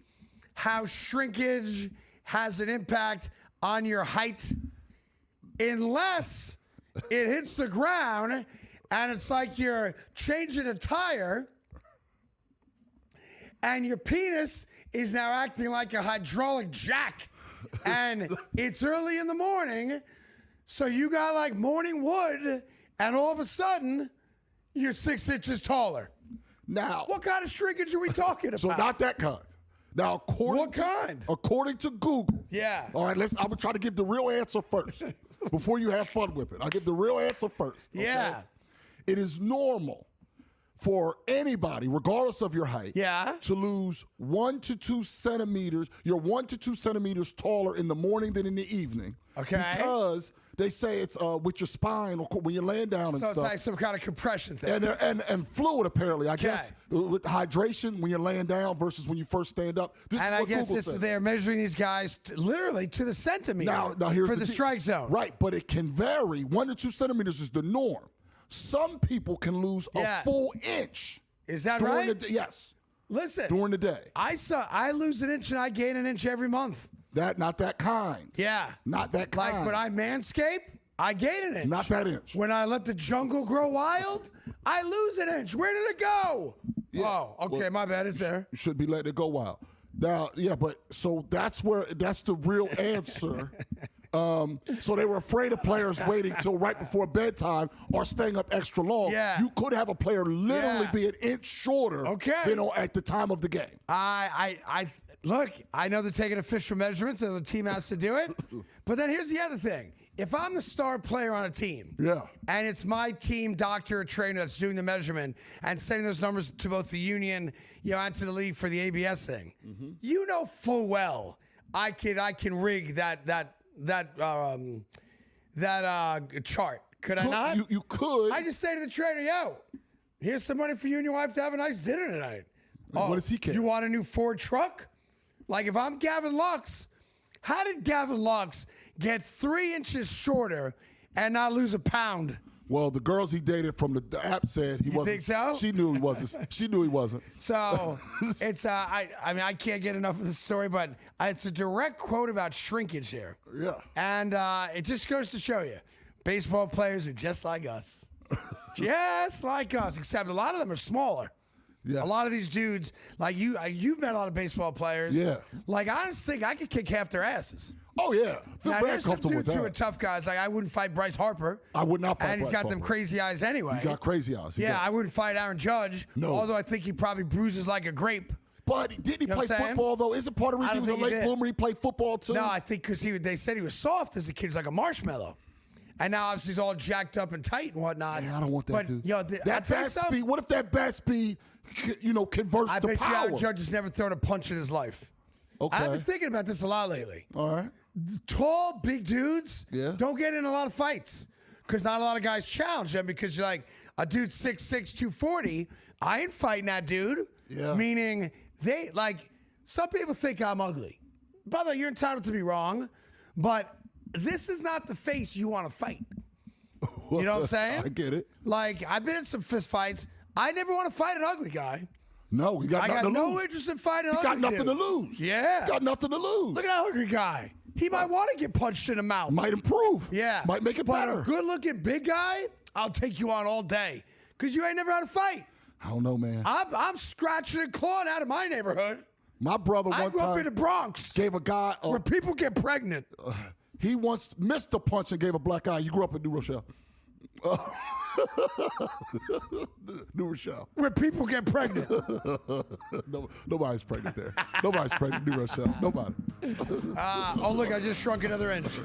[SPEAKER 1] how shrinkage has an impact on your height? Unless it hits the ground and it's like you're changing a tire and your penis is now acting like a hydraulic jack. And it's early in the morning, so you got like morning wood, and all of a sudden, you're 6 inches taller.
[SPEAKER 2] Now,
[SPEAKER 1] what kind of shrinkage are we talking about?
[SPEAKER 2] So not that kind. Now, according to Google.
[SPEAKER 1] Yeah.
[SPEAKER 2] All right, I'm gonna try to give the real answer first before you have fun with it. I'll give the real answer first. Okay?
[SPEAKER 1] Yeah.
[SPEAKER 2] It is normal for anybody, regardless of your height, to lose 1 to 2 centimeters. You're 1 to 2 centimeters taller in the morning than in the evening.
[SPEAKER 1] Okay.
[SPEAKER 2] Because they say it's with your spine or when you're laying down and stuff.
[SPEAKER 1] So it's like some kind of compression thing.
[SPEAKER 2] And fluid, apparently, I guess, with hydration when you're laying down versus when you first stand up. This is what Google says.
[SPEAKER 1] They're measuring these guys literally to the centimeter
[SPEAKER 2] now here's
[SPEAKER 1] for the strike zone.
[SPEAKER 2] Right, but it can vary. 1 to 2 centimeters is the norm. Some people can lose a full inch.
[SPEAKER 1] Is that
[SPEAKER 2] during
[SPEAKER 1] right?
[SPEAKER 2] Yes.
[SPEAKER 1] Listen.
[SPEAKER 2] During the day.
[SPEAKER 1] I lose an inch and I gain an inch every month.
[SPEAKER 2] Not that kind.
[SPEAKER 1] Yeah.
[SPEAKER 2] Not that kind.
[SPEAKER 1] Like when I manscape, I gain an inch.
[SPEAKER 2] Not that inch.
[SPEAKER 1] When I let the jungle grow wild, I lose an inch. Where did it go?
[SPEAKER 2] Yeah.
[SPEAKER 1] Oh, okay,
[SPEAKER 2] Well,
[SPEAKER 1] my bad. It's there.
[SPEAKER 2] You should be letting it go wild. Now, yeah, but so that's the real answer. So they were afraid of players waiting till right before bedtime or staying up extra long.
[SPEAKER 1] Yeah.
[SPEAKER 2] You could have a player literally be an inch shorter than at the time of the game.
[SPEAKER 1] Look, I know they're taking official measurements and the team has to do it. But then here's the other thing. If I'm the star player on a team, and it's my team doctor or trainer that's doing the measurement and sending those numbers to both the union, and to the league for the ABS thing, you know full well I can rig that chart. Could I not?
[SPEAKER 2] You could.
[SPEAKER 1] I just say to the trainer, yo, here's some money for you and your wife to have a nice dinner tonight.
[SPEAKER 2] What does he care?
[SPEAKER 1] You want a new Ford truck? Like if I'm Gavin Lux, how did Gavin Lux get 3 inches shorter and not lose a pound?
[SPEAKER 2] Well, the girls he dated from the app said he wasn't.
[SPEAKER 1] Think so?
[SPEAKER 2] She knew he wasn't. She knew he wasn't.
[SPEAKER 1] So it's I can't get enough of the story, but it's a direct quote about shrinkage here.
[SPEAKER 2] Yeah.
[SPEAKER 1] And it just goes to show you, baseball players are just like us. Just like us, except a lot of them are smaller.
[SPEAKER 2] Yeah.
[SPEAKER 1] A lot of these dudes, like you've met a lot of baseball players.
[SPEAKER 2] Yeah.
[SPEAKER 1] Like I just think I could kick half their asses.
[SPEAKER 2] Oh yeah, feel
[SPEAKER 1] Now,
[SPEAKER 2] very
[SPEAKER 1] there's some
[SPEAKER 2] comfortable with
[SPEAKER 1] dudes who are
[SPEAKER 2] that.
[SPEAKER 1] tough guys. Like I wouldn't fight Bryce Harper.
[SPEAKER 2] I would not fight
[SPEAKER 1] And he's
[SPEAKER 2] Bryce
[SPEAKER 1] got them
[SPEAKER 2] Harper.
[SPEAKER 1] crazy eyes anyway.
[SPEAKER 2] He got crazy eyes. He
[SPEAKER 1] Yeah,
[SPEAKER 2] got-
[SPEAKER 1] I wouldn't fight Aaron Judge.
[SPEAKER 2] No.
[SPEAKER 1] Although I think he probably bruises like a grape.
[SPEAKER 2] But didn't he
[SPEAKER 1] know
[SPEAKER 2] play
[SPEAKER 1] what I'm saying?
[SPEAKER 2] football though? Isn't part of the
[SPEAKER 1] I
[SPEAKER 2] reason he
[SPEAKER 1] don't
[SPEAKER 2] was a
[SPEAKER 1] think he
[SPEAKER 2] late
[SPEAKER 1] did.
[SPEAKER 2] bloomer? He played football too.
[SPEAKER 1] No, I think because they said he was soft as a kid. He was like a marshmallow. And now obviously he's all jacked up and tight and whatnot.
[SPEAKER 2] Yeah, I don't want that
[SPEAKER 1] but,
[SPEAKER 2] dude.
[SPEAKER 1] Yo,
[SPEAKER 2] That bat speed. What if that bat speed, converts
[SPEAKER 1] I
[SPEAKER 2] to
[SPEAKER 1] bet you
[SPEAKER 2] power?
[SPEAKER 1] Aaron Judge has never thrown a punch in his life.
[SPEAKER 2] Okay.
[SPEAKER 1] I've been thinking about this a lot lately.
[SPEAKER 2] All right.
[SPEAKER 1] Tall, big dudes don't get in a lot of fights because not a lot of guys challenge them because you're like, a dude 6'6", 240, I ain't fighting that dude.
[SPEAKER 2] Yeah.
[SPEAKER 1] Meaning, some people think I'm ugly. By the way, you're entitled to be wrong, but this is not the face you want to fight. You know what I'm saying?
[SPEAKER 2] I get it.
[SPEAKER 1] Like, I've been in some fist fights. I never want to fight an ugly guy.
[SPEAKER 2] No, he got
[SPEAKER 1] I
[SPEAKER 2] nothing
[SPEAKER 1] got
[SPEAKER 2] to
[SPEAKER 1] no
[SPEAKER 2] lose.
[SPEAKER 1] interest in fighting an
[SPEAKER 2] He got
[SPEAKER 1] ugly
[SPEAKER 2] nothing
[SPEAKER 1] dude.
[SPEAKER 2] to lose.
[SPEAKER 1] Yeah.
[SPEAKER 2] He got nothing to lose.
[SPEAKER 1] Look at that ugly guy. He might want to get punched in the mouth.
[SPEAKER 2] Might improve.
[SPEAKER 1] Yeah.
[SPEAKER 2] Might make it
[SPEAKER 1] But
[SPEAKER 2] better.
[SPEAKER 1] a good-looking big guy, I'll take you on all day because you ain't never had a fight.
[SPEAKER 2] I don't know, man.
[SPEAKER 1] I'm scratching and clawing out of my neighborhood.
[SPEAKER 2] My brother
[SPEAKER 1] I
[SPEAKER 2] one
[SPEAKER 1] grew up
[SPEAKER 2] time
[SPEAKER 1] in the Bronx
[SPEAKER 2] gave a guy
[SPEAKER 1] where people get pregnant.
[SPEAKER 2] he once missed a punch and gave a black eye. You grew up in New Rochelle. New Rochelle.
[SPEAKER 1] Where people get pregnant.
[SPEAKER 2] No, nobody's pregnant there. Nobody's pregnant in New Rochelle. Nobody.
[SPEAKER 1] Oh, look, I just shrunk another inch.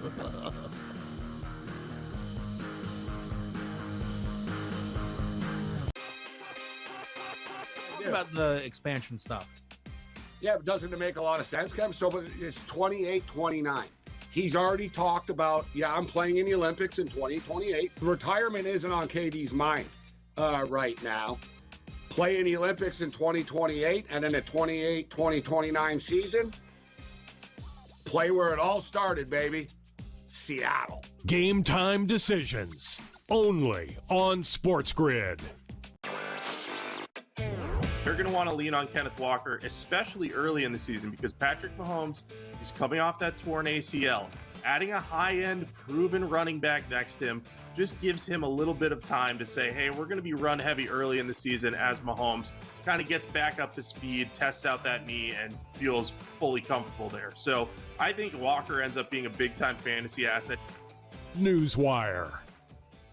[SPEAKER 3] What about the expansion stuff?
[SPEAKER 6] Yeah, but doesn't it make a lot of sense, Kevin? So but it's 28-29. He's already talked about, I'm playing in the Olympics in 2028. Retirement isn't on KD's mind right now. Play in the Olympics in 2028, and then the 2029 season, play where it all started, baby. Seattle.
[SPEAKER 5] Game time decisions. Only on SportsGrid.
[SPEAKER 9] They're going to want to lean on Kenneth Walker, especially early in the season, because Patrick Mahomes is coming off that torn ACL. Adding a high-end, proven running back next to him just gives him a little bit of time to say, hey, we're going to be run heavy early in the season as Mahomes kind of gets back up to speed, tests out that knee, and feels fully comfortable there. So I think Walker ends up being a big-time fantasy asset.
[SPEAKER 5] Newswire.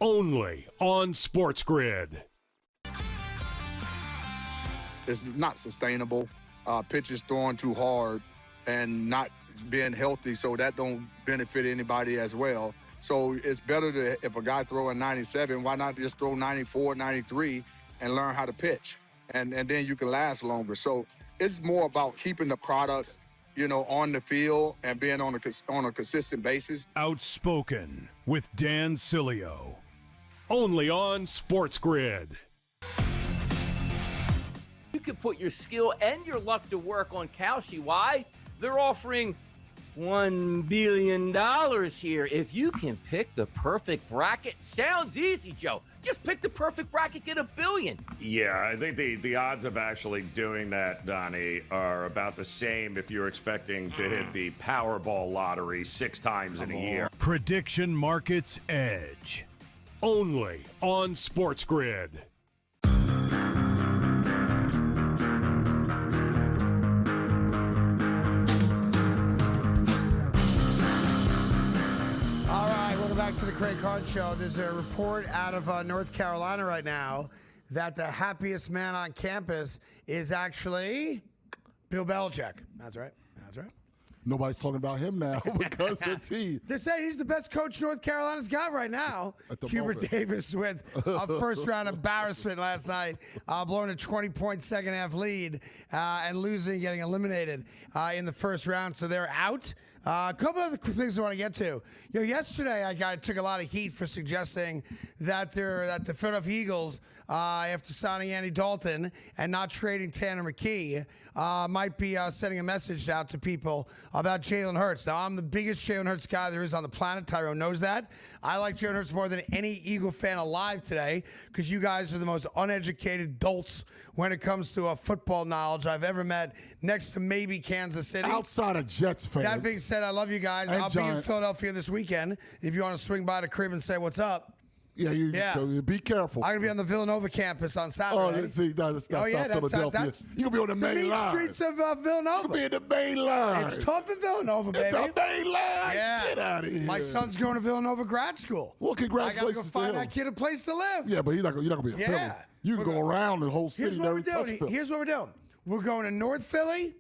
[SPEAKER 5] Only on SportsGrid.
[SPEAKER 10] It's not sustainable. Pitches thrown too hard and not being healthy, so that don't benefit anybody as well. So it's better to, if a guy throwing 97, why not just throw 94, 93 and learn how to pitch? And then you can last longer. So it's more about keeping the product, on the field and being on a consistent basis.
[SPEAKER 5] Outspoken with Dan Cilio. Only on SportsGrid.
[SPEAKER 11] You can put your skill and your luck to work on Kalshi. Why? They're offering $1 billion here. If you can pick the perfect bracket, sounds easy, Joe. Just pick the perfect bracket, get $1 billion.
[SPEAKER 4] Yeah, I think the odds of actually doing that, Donnie, are about the same if you're expecting to hit the Powerball lottery 6 times in a year.
[SPEAKER 5] Prediction Markets Edge. Only on SportsGrid.
[SPEAKER 1] Back to the Craig Carton Show. There's a report out of North Carolina right now that the happiest man on campus is actually Bill Belichick. That's right. That's right.
[SPEAKER 2] Nobody's talking about him now because the team.
[SPEAKER 1] They're saying he's the best coach North Carolina's got right now. Hubert Davis with a first-round embarrassment last night, blowing a 20-point second-half lead and losing, getting eliminated in the first round. So they're out. A couple other things I want to get to. Yesterday I took a lot of heat for suggesting that the Philadelphia Eagles, after signing Andy Dalton and not trading Tanner McKee, might be sending a message out to people about Jalen Hurts. Now, I'm the biggest Jalen Hurts guy there is on the planet. Tyrone knows that. I like Jalen Hurts more than any Eagle fan alive today because you guys are the most uneducated dolts when it comes to football knowledge I've ever met, next to maybe Kansas City.
[SPEAKER 2] Outside of Jets fans.
[SPEAKER 1] That being said, I love you guys. I'll be in Philadelphia this weekend if you want to swing by the crib and say what's up.
[SPEAKER 2] Yeah, be careful.
[SPEAKER 1] I'm going to be on the Villanova campus on Saturday.
[SPEAKER 2] That's not Philadelphia. You're going to be on the main line.
[SPEAKER 1] Streets of Villanova.
[SPEAKER 2] You'll be in the main line.
[SPEAKER 1] It's tough in Villanova, baby.
[SPEAKER 2] It's the main line.
[SPEAKER 1] Yeah.
[SPEAKER 2] Get out of here.
[SPEAKER 1] My son's going to Villanova grad school.
[SPEAKER 2] Well, congratulations
[SPEAKER 1] I got to go find that kid a place to live.
[SPEAKER 2] Yeah, but you're not going to be in Philly. You can go around the whole city.
[SPEAKER 1] Here's what we're doing. We're going to North Philly.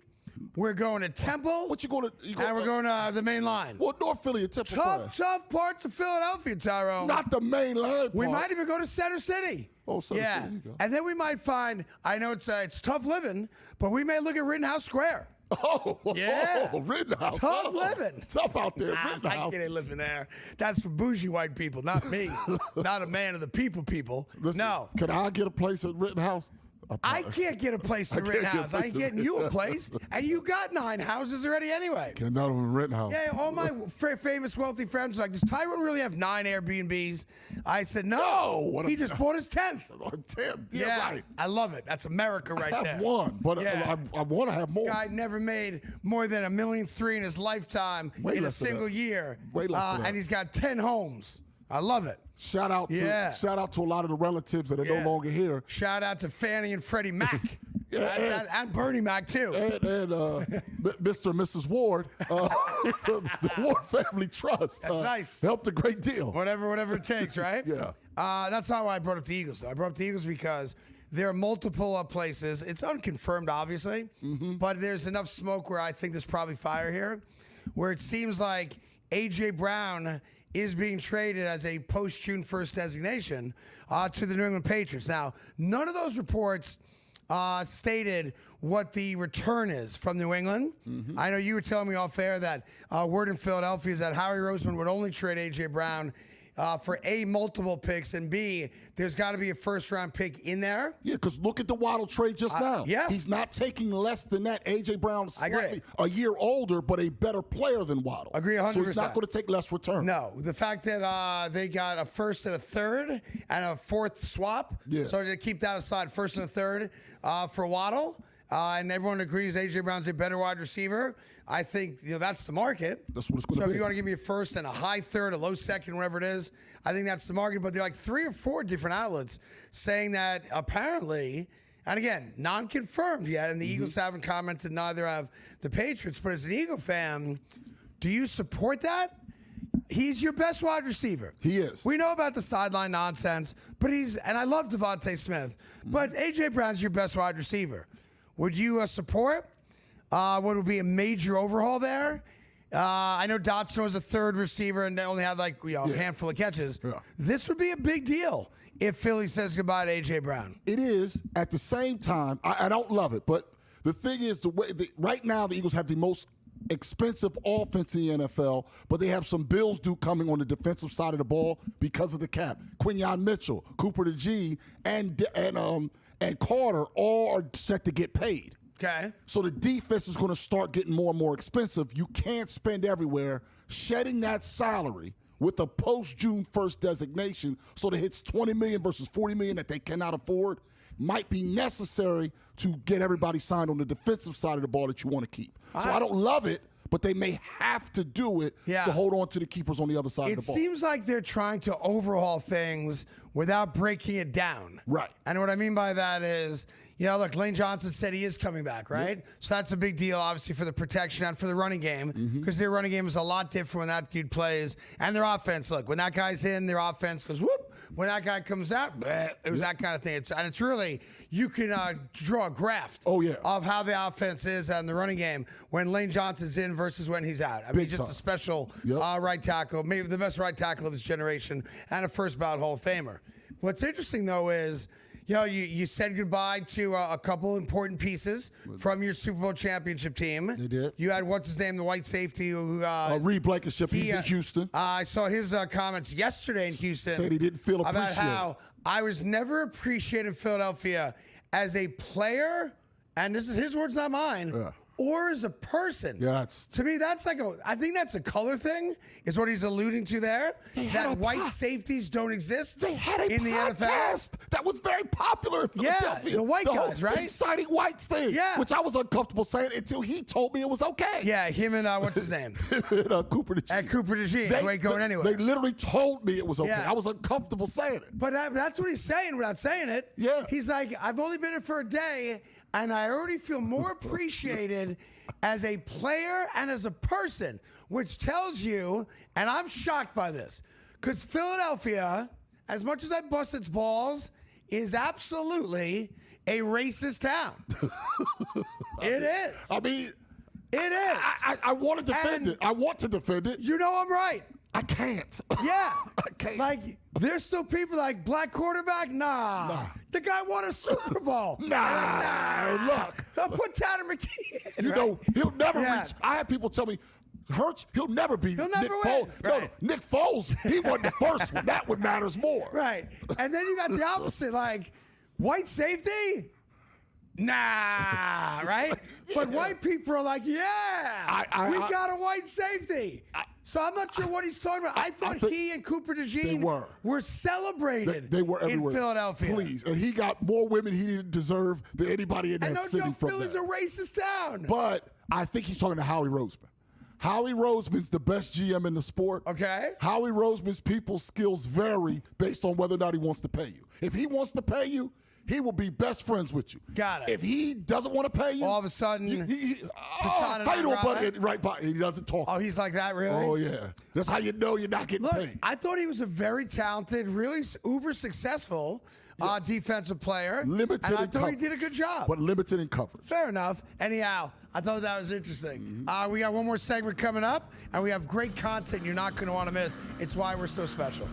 [SPEAKER 1] We're going to Temple.
[SPEAKER 2] What you going to?
[SPEAKER 1] And we're going to the main line.
[SPEAKER 2] Well, North Philly and Temple.
[SPEAKER 1] Tough parts of Philadelphia, Tyrone.
[SPEAKER 2] Not the main line.
[SPEAKER 1] We might even go to Center City.
[SPEAKER 2] Oh, Center City.
[SPEAKER 1] And then we might find. I know it's tough living, but we may look at Rittenhouse Square.
[SPEAKER 2] Rittenhouse.
[SPEAKER 1] Tough living.
[SPEAKER 2] Tough out there, Rittenhouse.
[SPEAKER 1] I can't live in there. That's for bougie white people, not me. Not a man of the people.
[SPEAKER 2] Listen,
[SPEAKER 1] no.
[SPEAKER 2] Can I get a place at Rittenhouse?
[SPEAKER 1] I can't get a place in Rittenhouse. I ain't getting you a place. And you got 9 houses already anyway.
[SPEAKER 2] Can't none of them in Rittenhouse.
[SPEAKER 1] Yeah, all my famous wealthy friends are like, does Tyrone really have 9 Airbnbs? I said, no. He just bought his 10th.
[SPEAKER 2] 10th?
[SPEAKER 1] Yeah,
[SPEAKER 2] right.
[SPEAKER 1] I love it. That's America right there.
[SPEAKER 2] I have one, but I want to have more.
[SPEAKER 1] Guy never made more than $1.3 million in his lifetime in a single year.
[SPEAKER 2] Way less than that.
[SPEAKER 1] And he's got 10 homes. I love it.
[SPEAKER 2] Shout out to a lot of the relatives that are no longer here.
[SPEAKER 1] Shout out to Fannie and Freddie Mac. And Bernie Mac, too.
[SPEAKER 2] And Mr. and Mrs. Ward, the Ward Family Trust.
[SPEAKER 1] That's nice.
[SPEAKER 2] Helped a great deal.
[SPEAKER 1] Whatever it takes, right?
[SPEAKER 2] Yeah.
[SPEAKER 1] That's not why I brought up the Eagles, though. I brought up the Eagles because there are multiple places. It's unconfirmed, obviously, but there's enough smoke where I think there's probably fire here, where it seems like A.J. Brown is being traded as a post-June 1st designation to the New England Patriots. Now, none of those reports stated what the return is from New England. I know you were telling me off air that word in Philadelphia is that Howie Roseman would only trade A.J. Brown for A, multiple picks, and B, there's got to be a first-round pick in there.
[SPEAKER 2] Yeah, because look at the Waddle trade just now.
[SPEAKER 1] Yeah.
[SPEAKER 2] He's not taking less than that. A.J. Brown is slightly a year older, but a better player than Waddle.
[SPEAKER 1] Agree 100%.
[SPEAKER 2] So he's not going to take less return.
[SPEAKER 1] No. The fact that they got a first and a third and a fourth swap.
[SPEAKER 2] Yeah.
[SPEAKER 1] So to keep that aside, first and a third for Waddle. And everyone agrees A.J. Brown's a better wide receiver. I think that's the market.
[SPEAKER 2] That's what it's going to be.
[SPEAKER 1] So if you want to give me a first and a high third, a low second, whatever it is, I think that's the market. But there are like 3 or 4 different outlets saying that apparently, and again, non-confirmed yet, and the Eagles haven't commented, neither have the Patriots. But as an Eagle fan, do you support that? He's your best wide receiver.
[SPEAKER 2] He is.
[SPEAKER 1] We know about the sideline nonsense, but and I love Devontae Smith, but A.J. Brown's your best wide receiver. Would you support? What would be a major overhaul there? I know Dotson was a third receiver and they only had a handful of catches. Yeah. This would be a big deal if Philly says goodbye to A.J. Brown.
[SPEAKER 2] It is. At the same time, I don't love it, but the thing is, right now the Eagles have the most expensive offense in the NFL, but they have some bills due coming on the defensive side of the ball because of the cap. Quinyon Mitchell, Cooper DeJean, and Carter all are set to get paid.
[SPEAKER 1] Okay.
[SPEAKER 2] So the defense is going to start getting more and more expensive. You can't spend everywhere. Shedding that salary with a post-June 1st designation so that it hits $20 million versus $40 million that they cannot afford might be necessary to get everybody signed on the defensive side of the ball that you want to keep. So I don't love it, but they may have to do it to hold on to the keepers on the other side of the ball.
[SPEAKER 1] It seems like they're trying to overhaul things without breaking it down.
[SPEAKER 2] Right.
[SPEAKER 1] And what I mean by that is, look, Lane Johnson said he is coming back, right? Yep. So that's a big deal, obviously, for the protection and for the running game, because their running game is a lot different when that dude plays. And their offense, look, when that guy's in, their offense goes whoop. When that guy comes out, it was that kind of thing. It's really, you can draw a graph of how the offense is and the running game when Lane Johnson's in versus when he's out. I mean, just a special right tackle, maybe the best right tackle of his generation, and a first ballot Hall of Famer. What's interesting, though, is you said goodbye to a couple important pieces from your Super Bowl championship team.
[SPEAKER 2] They did.
[SPEAKER 1] You had, what's his name, the white safety who...
[SPEAKER 2] Reed Blankenship, he's in Houston.
[SPEAKER 1] I saw his comments yesterday in Houston.
[SPEAKER 2] Said he didn't feel appreciated.
[SPEAKER 1] About how I was never appreciated in Philadelphia as a player, and this is his words, not mine, or as a person.
[SPEAKER 2] Yeah,
[SPEAKER 1] to me, that's like I think that's a color thing, is what he's alluding to there. That white safeties don't exist
[SPEAKER 2] in the
[SPEAKER 1] NFL.
[SPEAKER 2] That was very popular in Philadelphia.
[SPEAKER 1] Yeah, the white guys, right?
[SPEAKER 2] Exciting whites thing.
[SPEAKER 1] Yeah.
[SPEAKER 2] Which I was uncomfortable saying until he told me it was okay.
[SPEAKER 1] Yeah, him and what's his name?
[SPEAKER 2] Cooper DeGene.
[SPEAKER 1] And Cooper DeGene. Who ain't going anywhere.
[SPEAKER 2] They literally told me it was okay.
[SPEAKER 1] Yeah.
[SPEAKER 2] I was uncomfortable saying it.
[SPEAKER 1] But that's what he's saying without saying it.
[SPEAKER 2] Yeah.
[SPEAKER 1] He's like, I've only been here for a day, and I already feel more appreciated as a player and as a person, which tells you, and I'm shocked by this, because Philadelphia, as much as I bust its balls, is absolutely a racist town. It is.
[SPEAKER 2] I mean,
[SPEAKER 1] it is.
[SPEAKER 2] I want to defend it. I want to defend it.
[SPEAKER 1] You know I'm right.
[SPEAKER 2] I can't.
[SPEAKER 1] Yeah.
[SPEAKER 2] I can't.
[SPEAKER 1] Like, there's still people like, black quarterback? Nah. The guy won a Super Bowl.
[SPEAKER 2] Look.
[SPEAKER 1] They'll put Tanner McKee in,
[SPEAKER 2] He'll never reach. I have people tell me, Hurts, he'll never be Nick Foles.
[SPEAKER 1] Right.
[SPEAKER 2] No, Nick Foles, he won the first one. That one matters more.
[SPEAKER 1] Right. And then you got the opposite, like, white safety? Nah, right? But white people are like, we got a white safety. So I'm not sure what he's talking about. I thought he and Cooper DeGene were celebrated
[SPEAKER 2] they were everywhere.
[SPEAKER 1] in Philadelphia.
[SPEAKER 2] Please. And he got more women he didn't deserve than anybody in that city from
[SPEAKER 1] Philly's
[SPEAKER 2] that.
[SPEAKER 1] a racist town.
[SPEAKER 2] But I think he's talking to Howie Roseman. Howie Roseman's the best GM in the sport.
[SPEAKER 1] Okay.
[SPEAKER 2] Howie Roseman's people's skills vary based on whether or not he wants to pay you. If he wants to pay you, he will be best friends with you.
[SPEAKER 1] Got it.
[SPEAKER 2] If he doesn't want to pay you,
[SPEAKER 1] all of a sudden,
[SPEAKER 2] how you doing, buddy? Right by. He doesn't talk.
[SPEAKER 1] Oh, he's like that, really?
[SPEAKER 2] Oh, yeah. That's how you know you're not getting paid.
[SPEAKER 1] I thought he was a very talented, really uber successful defensive player.
[SPEAKER 2] Limited
[SPEAKER 1] and I
[SPEAKER 2] in
[SPEAKER 1] thought he
[SPEAKER 2] coverage.
[SPEAKER 1] did a good job.
[SPEAKER 2] But limited in coverage.
[SPEAKER 1] Fair enough. Anyhow, I thought that was interesting. We got one more segment coming up, and we have great content you're not going to want to miss. It's why we're so special.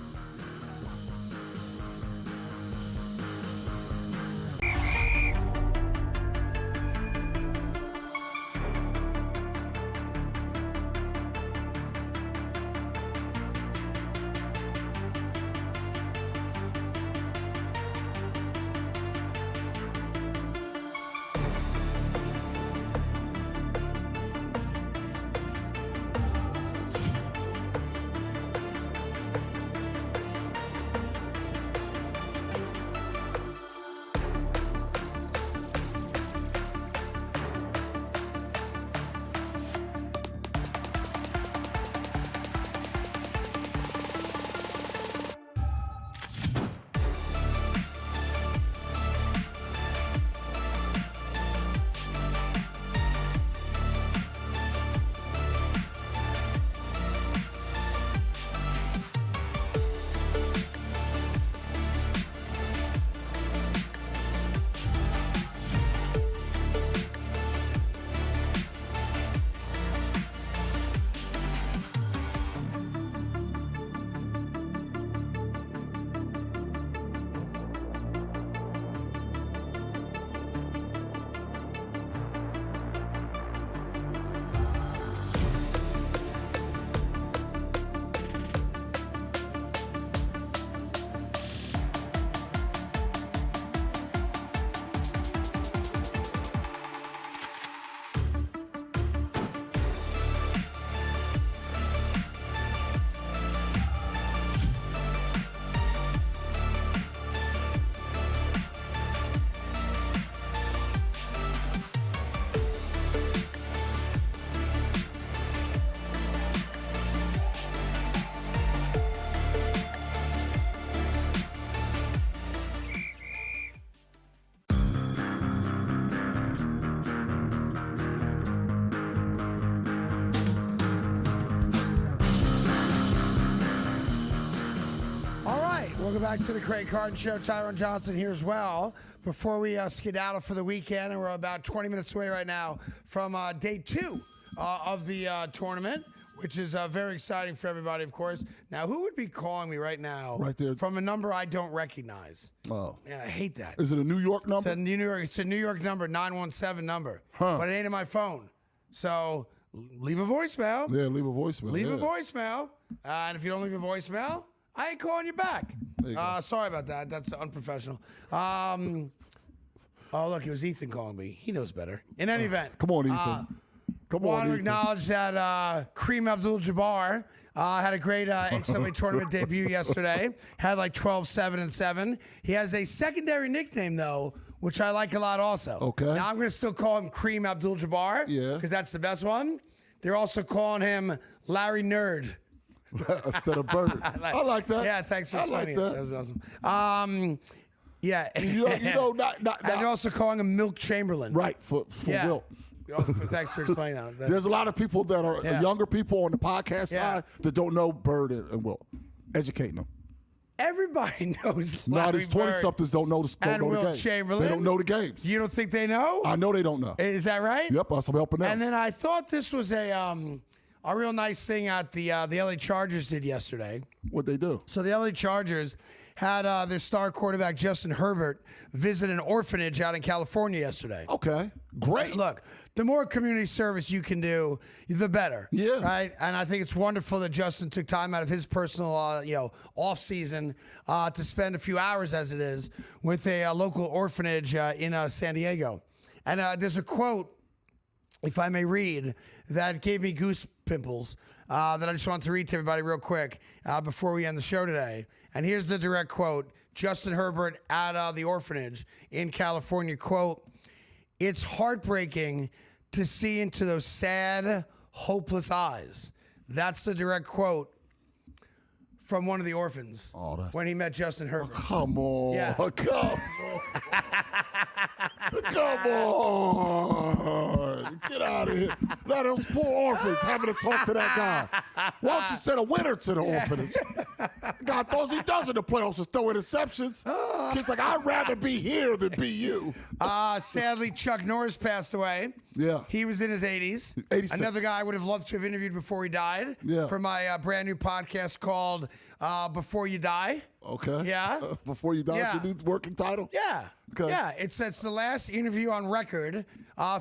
[SPEAKER 1] back to the Craig Carton Show. Tyron Johnson here as well. Before we skedaddle for the weekend, and we're about 20 minutes away right now from day 2 of the tournament, which is very exciting for everybody, of course. Now, who would be calling me right now?
[SPEAKER 2] Right there.
[SPEAKER 1] From a number I don't recognize.
[SPEAKER 2] Oh.
[SPEAKER 1] Man, I hate that.
[SPEAKER 2] Is it a New York number?
[SPEAKER 1] It's a New York number, 917 number.
[SPEAKER 2] Huh.
[SPEAKER 1] But it ain't in my phone. So leave a voicemail.
[SPEAKER 2] Yeah, leave a voicemail.
[SPEAKER 1] Leave a voicemail. And if you don't leave a voicemail, I ain't calling you back. Sorry about that. That's unprofessional. Oh, look, it was Ethan calling me. He knows better. In any event.
[SPEAKER 2] Come on, Ethan. Come on,
[SPEAKER 1] want to
[SPEAKER 2] Ethan.
[SPEAKER 1] acknowledge that Kareem Abdul-Jabbar had a great NCAA tournament debut yesterday. Had like 12, 7, and 7. He has a secondary nickname, though, which I like a lot also.
[SPEAKER 2] Okay.
[SPEAKER 1] Now, I'm going to still call him Kareem Abdul-Jabbar.
[SPEAKER 2] Yeah.
[SPEAKER 1] Because that's the best one. They're also calling him Larry Nerd.
[SPEAKER 2] Instead of Bird. I like that.
[SPEAKER 1] Yeah, thanks for explaining
[SPEAKER 2] that.
[SPEAKER 1] it. That was awesome. Yeah.
[SPEAKER 2] You know, not.
[SPEAKER 1] And they're also calling him Milk Chamberlain.
[SPEAKER 2] Right, for
[SPEAKER 1] Yeah.
[SPEAKER 2] Wilt.
[SPEAKER 1] Thanks for explaining that.
[SPEAKER 2] There's a lot of people that are younger people on the podcast side that don't know Bird and Wilt. Educating them.
[SPEAKER 1] Everybody knows
[SPEAKER 2] Now
[SPEAKER 1] Larry
[SPEAKER 2] these 20-somethings don't know
[SPEAKER 1] and
[SPEAKER 2] the
[SPEAKER 1] Wilt
[SPEAKER 2] games.
[SPEAKER 1] Chamberlain.
[SPEAKER 2] They don't know the games.
[SPEAKER 1] You don't think they know?
[SPEAKER 2] I know they don't know.
[SPEAKER 1] Is that right?
[SPEAKER 2] Yep, I'm helping them.
[SPEAKER 1] And then I thought this was a real nice thing at the LA Chargers did yesterday.
[SPEAKER 2] What'd they do?
[SPEAKER 1] So the LA Chargers had their star quarterback Justin Herbert visit an orphanage out in California yesterday.
[SPEAKER 2] Okay, great.
[SPEAKER 1] Look, the more community service you can do, the better.
[SPEAKER 2] Yeah.
[SPEAKER 1] Right. And I think it's wonderful that Justin took time out of his personal, off season to spend a few hours, as it is, with a local orphanage in San Diego. And there's a quote, if I may read, that gave me goose pimples that I just want to read to everybody real quick before we end the show today. And here's the direct quote. Justin Herbert at the orphanage in California, quote, "It's heartbreaking to see into those sad, hopeless eyes." That's the direct quote from one of the orphans when he met Justin Herbert.
[SPEAKER 2] Come on.
[SPEAKER 1] Yeah.
[SPEAKER 2] Come on. Get out of here. Now those poor orphans having to talk to that guy. Why don't you send a winner to the orphanage? God knows he does in the playoffs is throw interceptions. Kid's like, I'd rather be here than be you.
[SPEAKER 1] Sadly, Chuck Norris passed away.
[SPEAKER 2] Yeah.
[SPEAKER 1] He was in his 80s.
[SPEAKER 2] 86.
[SPEAKER 1] Another guy I would have loved to have interviewed before he died.
[SPEAKER 2] Yeah.
[SPEAKER 1] For my brand new podcast called Before You Die.
[SPEAKER 2] Okay.
[SPEAKER 1] Yeah.
[SPEAKER 2] Before You Die,
[SPEAKER 1] Yeah.
[SPEAKER 2] the new working title?
[SPEAKER 1] Yeah.
[SPEAKER 2] Okay.
[SPEAKER 1] Yeah, it's the last interview on record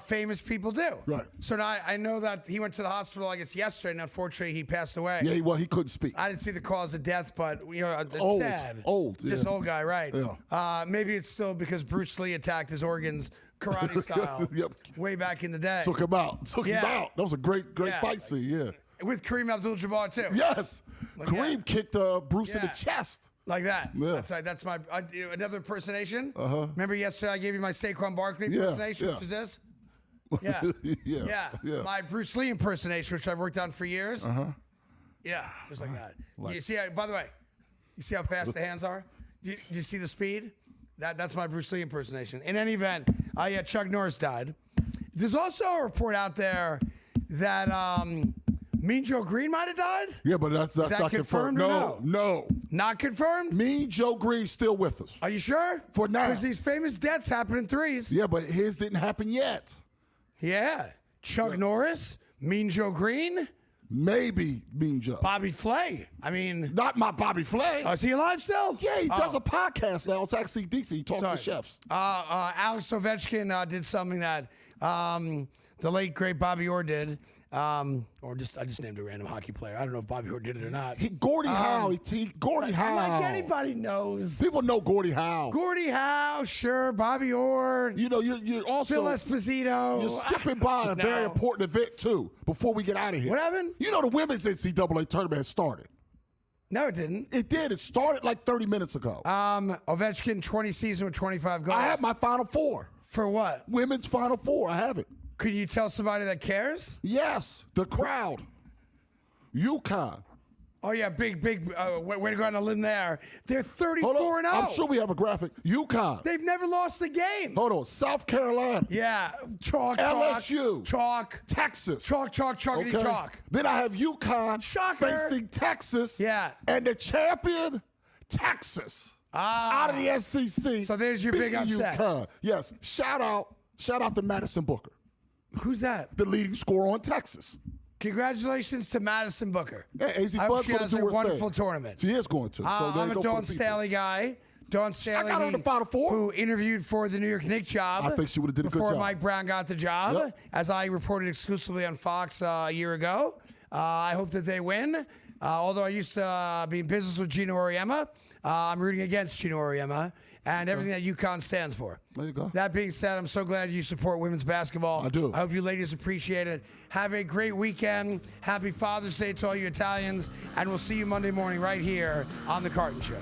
[SPEAKER 1] famous people do.
[SPEAKER 2] Right.
[SPEAKER 1] So now I know that he went to the hospital, I guess, yesterday, and unfortunately he passed away.
[SPEAKER 2] Yeah, he couldn't speak.
[SPEAKER 1] I didn't see the cause of death, but it's
[SPEAKER 2] Old.
[SPEAKER 1] sad.
[SPEAKER 2] Old,
[SPEAKER 1] Just
[SPEAKER 2] yeah.
[SPEAKER 1] old guy, right.
[SPEAKER 2] Yeah.
[SPEAKER 1] Maybe it's still because Bruce Lee attacked his organs karate style
[SPEAKER 2] Yep.
[SPEAKER 1] way back in the day.
[SPEAKER 2] Took him out.
[SPEAKER 1] Yeah.
[SPEAKER 2] That was a great
[SPEAKER 1] Yeah.
[SPEAKER 2] fight scene, yeah.
[SPEAKER 1] With Kareem Abdul-Jabbar, too.
[SPEAKER 2] Yes.
[SPEAKER 1] Like,
[SPEAKER 2] Kareem kicked Bruce in the
[SPEAKER 1] Yeah.
[SPEAKER 2] chest.
[SPEAKER 1] Like that.
[SPEAKER 2] Yeah.
[SPEAKER 1] That's my another impersonation.
[SPEAKER 2] Uh-huh.
[SPEAKER 1] Remember yesterday I gave you my Saquon Barkley
[SPEAKER 2] Yeah,
[SPEAKER 1] impersonation,
[SPEAKER 2] yeah.
[SPEAKER 1] which is this? Yeah.
[SPEAKER 2] Yeah.
[SPEAKER 1] My Bruce Lee impersonation, which I've worked on for years.
[SPEAKER 2] Uh-huh.
[SPEAKER 1] Yeah, just like that. You see, by the way, you see how fast the hands are? Do you see the speed? That's my Bruce Lee impersonation. In any event, Chuck Norris died. There's also a report out there that Mean Joe Green might have died.
[SPEAKER 2] Yeah, but that's
[SPEAKER 1] Is that
[SPEAKER 2] not confirmed.
[SPEAKER 1] confirmed or
[SPEAKER 2] No.
[SPEAKER 1] Not confirmed?
[SPEAKER 2] Mean Joe Green's still with us.
[SPEAKER 1] Are you sure?
[SPEAKER 2] For now.
[SPEAKER 1] Because these famous deaths happen in threes.
[SPEAKER 2] Yeah, but his didn't happen yet.
[SPEAKER 1] Yeah. Chuck Norris, Mean Joe Green,
[SPEAKER 2] Maybe Mean Joe.
[SPEAKER 1] Bobby Flay. I mean,
[SPEAKER 2] Not my Bobby Flay.
[SPEAKER 1] is he alive still?
[SPEAKER 2] Yeah, he does a podcast now. It's actually decent. He talks
[SPEAKER 1] Sorry.
[SPEAKER 2] to chefs.
[SPEAKER 1] Alex Ovechkin did something that the late great Bobby Orr did. I just named a random hockey player. I don't know if Bobby Orr did it or not.
[SPEAKER 2] Gordie Howe. Gordie Howe.
[SPEAKER 1] Like anybody knows.
[SPEAKER 2] People know Gordie Howe.
[SPEAKER 1] Gordie Howe, sure. Bobby Orr.
[SPEAKER 2] You know, you're also
[SPEAKER 1] Phil Esposito.
[SPEAKER 2] You're skipping by a very important event too. Before we get out of here,
[SPEAKER 1] What happened?
[SPEAKER 2] You know, the women's NCAA tournament has started.
[SPEAKER 1] No, it didn't.
[SPEAKER 2] It did. It started like 30 minutes ago.
[SPEAKER 1] Ovechkin, 20 season with 25 goals.
[SPEAKER 2] I have my Final Four.
[SPEAKER 1] For what?
[SPEAKER 2] Women's Final Four. I have it.
[SPEAKER 1] Could you tell somebody that cares?
[SPEAKER 2] Yes, the crowd. UConn.
[SPEAKER 1] Oh, yeah, big, way to go on a limb there. They're 34 and 0.
[SPEAKER 2] I'm sure we have a graphic. UConn.
[SPEAKER 1] They've never lost a game.
[SPEAKER 2] Hold on. South Carolina.
[SPEAKER 1] Yeah, chalk,
[SPEAKER 2] LSU.
[SPEAKER 1] chalk,
[SPEAKER 2] Texas.
[SPEAKER 1] chalkity chalk.
[SPEAKER 2] Then I have UConn
[SPEAKER 1] Shocker.
[SPEAKER 2] facing Texas.
[SPEAKER 1] Yeah.
[SPEAKER 2] And the champion, Texas. out of the SEC.
[SPEAKER 1] So there's your big
[SPEAKER 2] beating
[SPEAKER 1] upset.
[SPEAKER 2] UConn. Yes. Shout out to Madison Booker,
[SPEAKER 1] Who's that?
[SPEAKER 2] the leading scorer on Texas.
[SPEAKER 1] Congratulations to Madison Booker.
[SPEAKER 2] Yeah, AZ
[SPEAKER 1] I hope
[SPEAKER 2] Bud's
[SPEAKER 1] she
[SPEAKER 2] going
[SPEAKER 1] has
[SPEAKER 2] to
[SPEAKER 1] a
[SPEAKER 2] do her
[SPEAKER 1] wonderful
[SPEAKER 2] thing.
[SPEAKER 1] tournament.
[SPEAKER 2] She is going to. So there
[SPEAKER 1] I'm
[SPEAKER 2] you
[SPEAKER 1] a
[SPEAKER 2] go for
[SPEAKER 1] Dawn
[SPEAKER 2] the people.
[SPEAKER 1] Staley guy. Dawn Staley,
[SPEAKER 2] I got her in the Final Four.
[SPEAKER 1] who interviewed for the New York Knicks job.
[SPEAKER 2] I think she would have did a good
[SPEAKER 1] before
[SPEAKER 2] job.
[SPEAKER 1] Mike Brown got the job,
[SPEAKER 2] Yep.
[SPEAKER 1] as I reported exclusively on Fox a year ago. I hope that they win. Although I used to be in business with Gino Auriemma, I'm rooting against Gino Auriemma and everything that UConn stands for.
[SPEAKER 2] There you go.
[SPEAKER 1] That being said, I'm so glad you support women's basketball.
[SPEAKER 2] I do.
[SPEAKER 1] I hope you ladies appreciate it. Have a great weekend. Happy Father's Day to all you Italians. And we'll see you Monday morning right here on The Carton Show.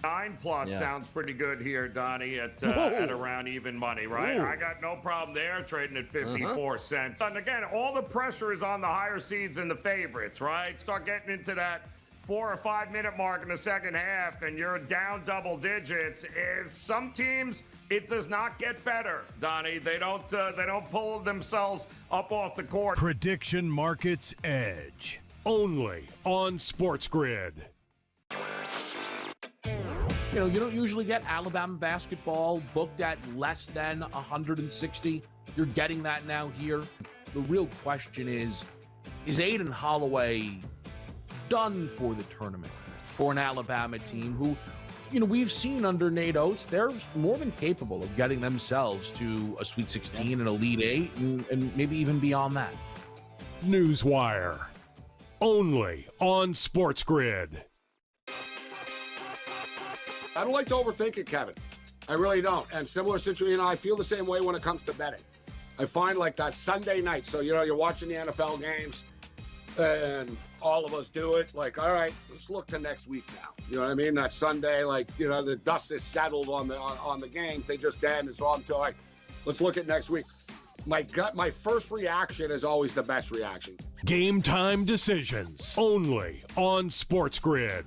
[SPEAKER 4] Nine plus sounds pretty good here, Donnie, at around even money, right? I got no problem there, trading at 54 cents. And again, all the pressure is on the higher seeds and the favorites, right? Start getting into that 4 or 5 minute mark in the second half, and you're down double digits. Some teams, it does not get better, Donnie. They don't pull themselves up off the court.
[SPEAKER 5] Prediction Markets Edge. Only on SportsGrid.
[SPEAKER 3] You know, you don't usually get Alabama basketball booked at less than 160. You're getting that now here. The real question is Aiden Holloway done for the tournament for an Alabama team who, you know, we've seen under Nate Oates, they're more than capable of getting themselves to a Sweet 16 and Elite 8 and maybe even beyond that.
[SPEAKER 5] Newswire. Only on SportsGrid.
[SPEAKER 6] I don't like to overthink it, Kevin. I really don't. And similar situation, you know, I feel the same way when it comes to betting. I find like that Sunday night, so, you know, you're watching the NFL games, and all of us do it. Like, all right, let's look to next week now. You know what I mean? That Sunday, like, you know, the dust is settled on the game. They just end, so I'm like, let's look at next week. My first reaction is always the best reaction.
[SPEAKER 5] Game time decisions. Only on SportsGrid.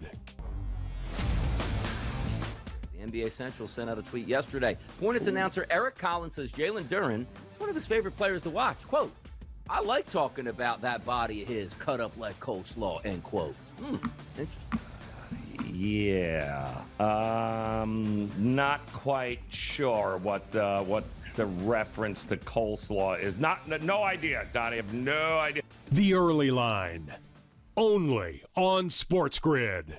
[SPEAKER 11] NBA Central sent out a tweet yesterday. Hornets announcer Eric Collins says Jalen Duren is one of his favorite players to watch. Quote, I like talking about that body of his cut up like coleslaw, end quote. Interesting.
[SPEAKER 4] Yeah, not quite sure what the reference to coleslaw is. No idea, Donnie. I have no idea.
[SPEAKER 5] The Early Line. Only on SportsGrid.